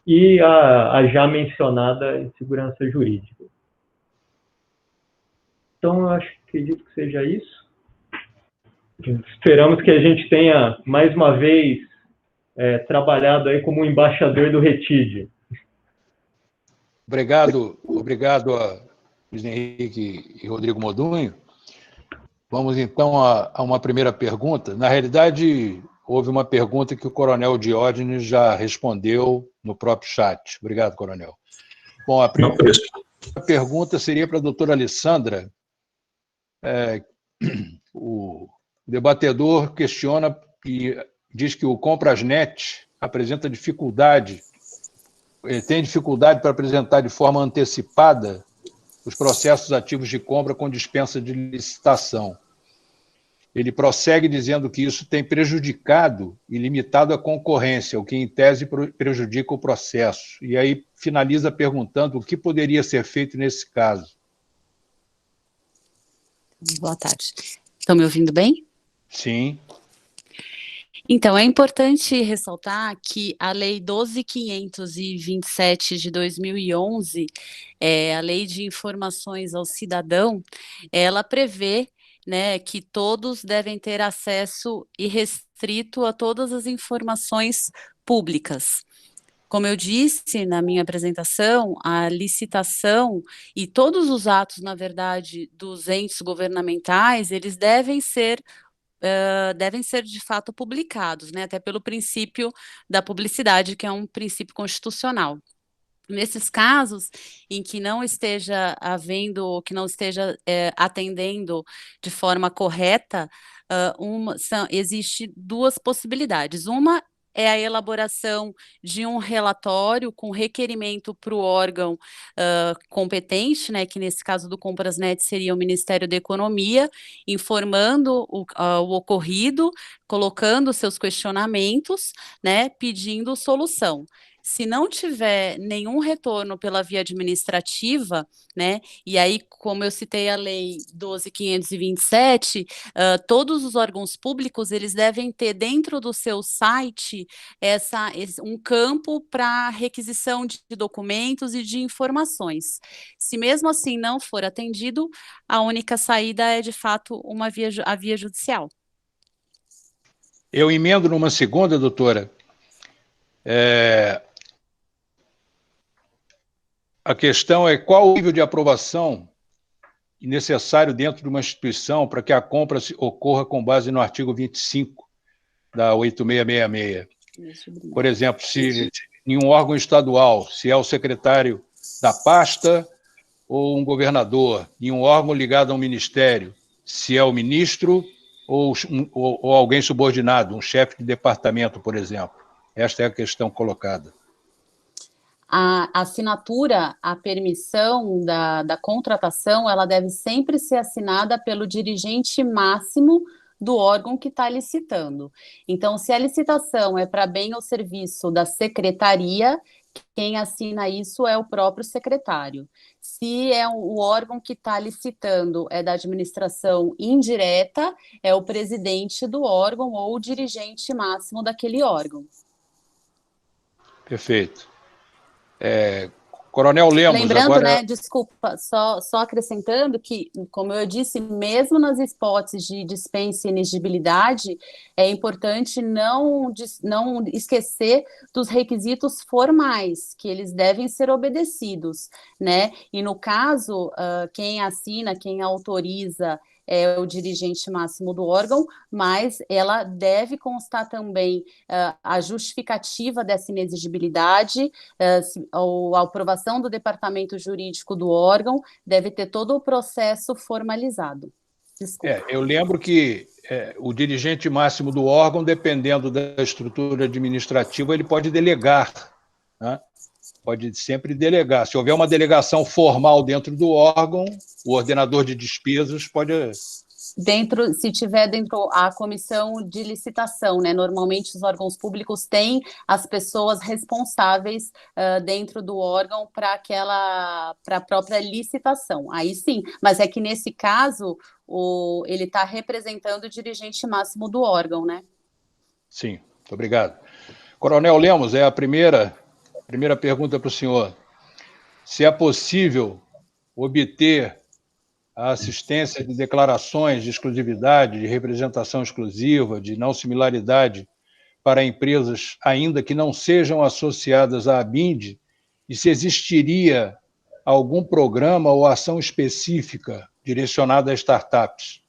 e a já mencionada insegurança jurídica. Então, eu acredito que seja isso. Esperamos que a gente tenha, mais uma vez, trabalhado aí como embaixador do RETID. Obrigado a Luiz Henrique e Rodrigo Modunho. Vamos, então, a uma primeira pergunta. Na realidade, houve uma pergunta que o Coronel Diógenes já respondeu no próprio chat. Obrigado, Coronel. Bom, a primeira pergunta seria para a doutora Alessandra. O debatedor questiona e diz que o Comprasnet apresenta dificuldade, tem dificuldade para apresentar de forma antecipada os processos ativos de compra com dispensa de licitação. Ele prossegue dizendo que isso tem prejudicado e limitado a concorrência, o que, em tese, prejudica o processo. E aí finaliza perguntando o que poderia ser feito nesse caso. Boa tarde. Estão me ouvindo bem? Sim. Então, é importante ressaltar que a Lei 12.527 de 2011, a Lei de Informações ao Cidadão, ela prevê, né, que todos devem ter acesso irrestrito a todas as informações públicas. Como eu disse na minha apresentação, a licitação e todos os atos, na verdade, dos entes governamentais, eles devem ser de fato publicados, né, até pelo princípio da publicidade, que é um princípio constitucional. Nesses casos em que não esteja havendo, que não esteja atendendo de forma correta, existe duas possibilidades. Uma é a elaboração de um relatório com requerimento para o órgão competente, né, que nesse caso do Comprasnet seria o Ministério da Economia, informando o ocorrido, colocando seus questionamentos, né, pedindo solução. Se não tiver nenhum retorno pela via administrativa, né, e aí, como eu citei a lei 12.527, todos os órgãos públicos, eles devem ter dentro do seu site um campo para requisição de documentos e de informações. Se mesmo assim não for atendido, a única saída é, de fato, a via judicial. Eu emendo numa segunda, doutora. A questão é qual o nível de aprovação necessário dentro de uma instituição para que a compra ocorra com base no artigo 25 da 8666. Por exemplo, se em um órgão estadual, se é o secretário da pasta ou um governador, em um órgão ligado a um ministério, se é o ministro ou alguém subordinado, um chefe de departamento, por exemplo. Esta é a questão colocada. A assinatura, a permissão da contratação, ela deve sempre ser assinada pelo dirigente máximo do órgão que está licitando. Então, se a licitação é para bem ou serviço da secretaria, quem assina isso é o próprio secretário. Se é o órgão que está licitando é da administração indireta, é o presidente do órgão ou o dirigente máximo daquele órgão. Perfeito. Coronel Lemos, lembrando, agora... né, desculpa, só acrescentando que, como eu disse, mesmo nas hipóteses de dispensa e inexigibilidade, é importante não esquecer dos requisitos formais, que eles devem ser obedecidos, né? E no caso, quem assina, quem autoriza é o dirigente máximo do órgão, mas ela deve constar também a justificativa dessa inexigibilidade, a aprovação do departamento jurídico do órgão, deve ter todo o processo formalizado. Desculpa. Eu lembro que o dirigente máximo do órgão, dependendo da estrutura administrativa, ele pode delegar, né? Pode sempre delegar. Se houver uma delegação formal dentro do órgão, o ordenador de despesas pode... Se tiver dentro a comissão de licitação, né? Normalmente os órgãos públicos têm as pessoas responsáveis dentro do órgão para a própria licitação. Aí sim, mas é que nesse caso ele está representando o dirigente máximo do órgão, né? Sim, muito obrigado. Coronel Lemos, a primeira pergunta para o senhor. Se é possível obter a assistência de declarações de exclusividade, de representação exclusiva, de não similaridade para empresas ainda que não sejam associadas à ABIND, e se existiria algum programa ou ação específica direcionada a startups?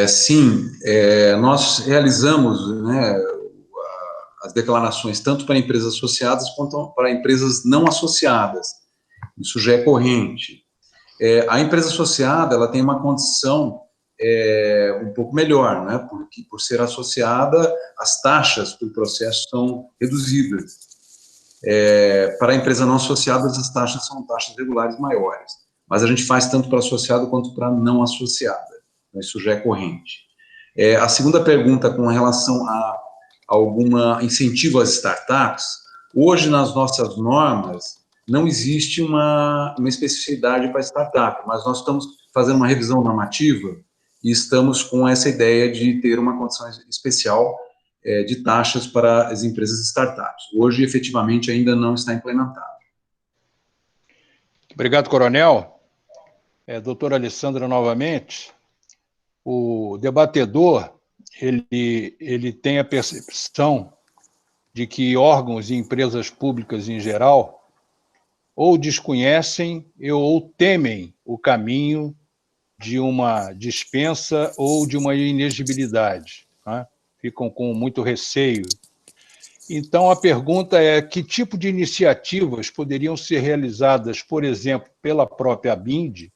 Sim, nós realizamos, né, as declarações tanto para empresas associadas quanto para empresas não associadas. Isso já é corrente. A empresa associada, ela tem uma condição um pouco melhor, né? Porque, por ser associada, as taxas do processo são reduzidas. Para a empresa não associada, as taxas são taxas regulares maiores. Mas a gente faz tanto para associado quanto para não associada. Então, isso já é corrente. A segunda pergunta, com relação a algum incentivo às startups, hoje, nas nossas normas, não existe uma especificidade para startup, mas nós estamos fazendo uma revisão normativa e estamos com essa ideia de ter uma condição especial de taxas para as empresas startups. Hoje, efetivamente, ainda não está implementado. Obrigado, coronel. Doutora Alessandra, novamente. O debatedor, ele tem a percepção de que órgãos e empresas públicas em geral ou desconhecem ou temem o caminho de uma dispensa ou de uma inexigibilidade, né? Ficam com muito receio. Então, a pergunta é: que tipo de iniciativas poderiam ser realizadas, por exemplo, pela própria ABIND,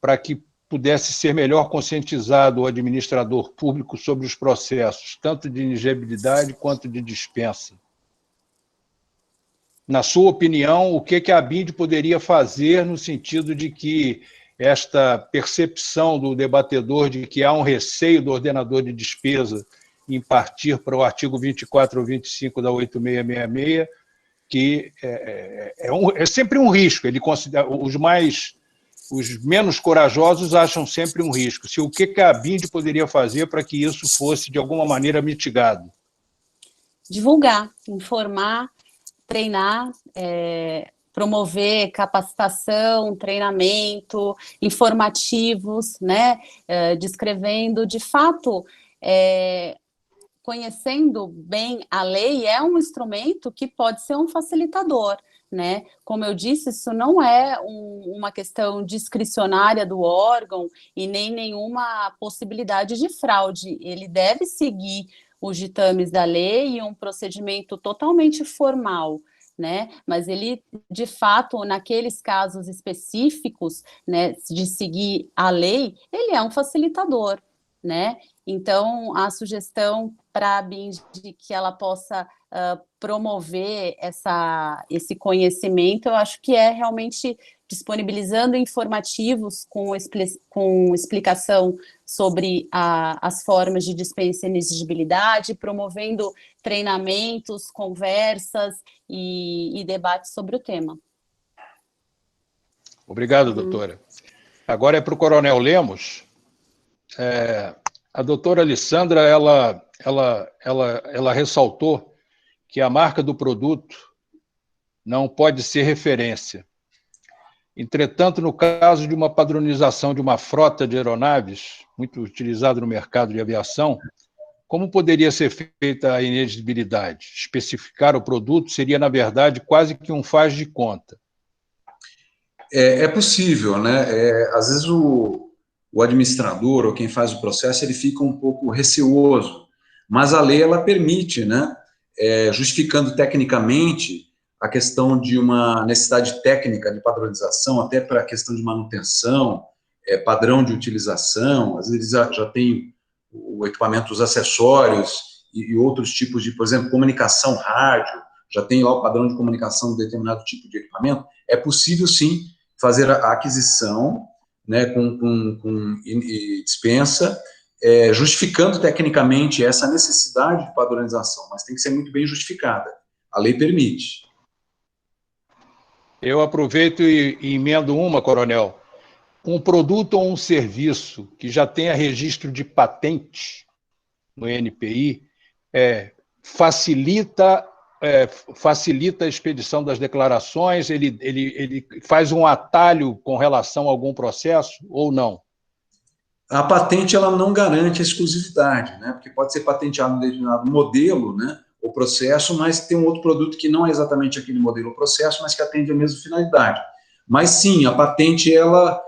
para que pudesse ser melhor conscientizado o administrador público sobre os processos, tanto de inexigibilidade quanto de dispensa? Na sua opinião, o que a ABIND poderia fazer no sentido de que esta percepção do debatedor de que há um receio do ordenador de despesa em partir para o artigo 24 ou 25 da 8666, que é sempre um risco. Ele considera, os menos corajosos acham sempre um risco. O que a BIND poderia fazer para que isso fosse, de alguma maneira, mitigado? Divulgar, informar, treinar, promover capacitação, treinamento, informativos, né, descrevendo, de fato, conhecendo bem a lei é um instrumento que pode ser um facilitador, né? Como eu disse, isso não é uma questão discricionária do órgão e nem nenhuma possibilidade de fraude. Ele deve seguir os ditames da lei e um procedimento totalmente formal, né? Mas ele, de fato, naqueles casos específicos, né, de seguir a lei, ele é um facilitador, né? Então, a sugestão para a BIND de que ela possa promover esse conhecimento, eu acho que é realmente disponibilizando informativos com explicação sobre as formas de dispensa e inexigibilidade, promovendo treinamentos, conversas e debates sobre o tema. Obrigado, doutora. Agora é para o Coronel Lemos. A doutora Alessandra, ela ressaltou que a marca do produto não pode ser referência. Entretanto, no caso de uma padronização de uma frota de aeronaves, muito utilizada no mercado de aviação, como poderia ser feita a inexigibilidade? Especificar o produto seria, na verdade, quase que um faz de conta. É possível, né? Às vezes o administrador ou quem faz o processo, ele fica um pouco receoso, mas a lei, ela permite, né? Justificando tecnicamente a questão de uma necessidade técnica de padronização, até para a questão de manutenção, padrão de utilização, às vezes já tem o equipamento, os acessórios e outros tipos de, por exemplo, comunicação rádio, já tem lá o padrão de comunicação de determinado tipo de equipamento. É possível, sim, fazer a aquisição, né, com dispensa, justificando tecnicamente essa necessidade de padronização, mas tem que ser muito bem justificada. A lei permite. Eu aproveito e emendo uma, Coronel. Um produto ou um serviço que já tenha registro de patente no NPI facilita a expedição das declarações? Ele faz um atalho com relação a algum processo ou não? A patente, ela não garante a exclusividade, né? Porque pode ser patenteado um determinado modelo, né, ou processo, mas tem um outro produto que não é exatamente aquele modelo ou processo, mas que atende a mesma finalidade. Mas sim, a patente, ela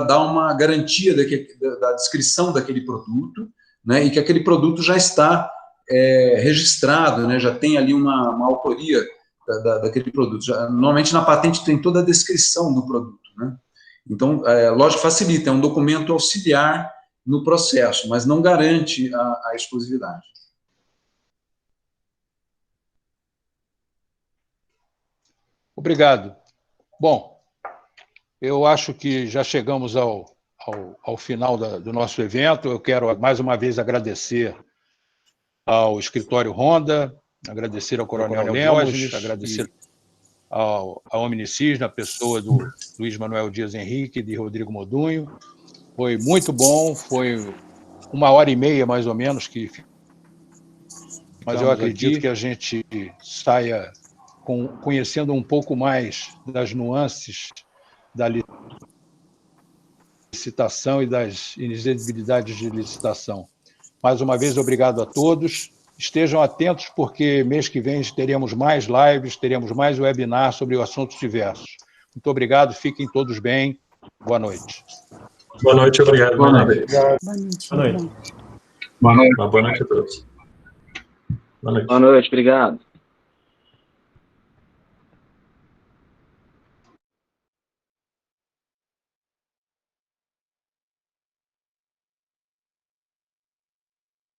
dá uma garantia da descrição daquele produto, né, e que aquele produto já está registrado, né, já tem ali uma autoria daquele produto. Normalmente na patente tem toda a descrição do produto, né? Então, lógico, facilita, é um documento auxiliar no processo, mas não garante a exclusividade. Obrigado. Bom, eu acho que já chegamos ao final do nosso evento. Eu quero, mais uma vez, agradecer ao Escritório Honda, agradecer ao Coronel Lemos, agradecer ao Omnicis, na pessoa do Luiz Manuel Dias Henrique e de Rodrigo Modunho. Foi muito bom, foi 1h30, mais ou menos, mas eu acredito que a gente saia conhecendo um pouco mais das nuances da licitação e das inexigibilidades de licitação. Mais uma vez, obrigado a todos. Estejam atentos, porque mês que vem teremos mais lives, teremos mais webinars sobre assuntos diversos. Muito obrigado, fiquem todos bem. Boa noite. Boa noite, obrigado. Boa noite. Boa noite a todos. Boa noite. Boa noite, obrigado.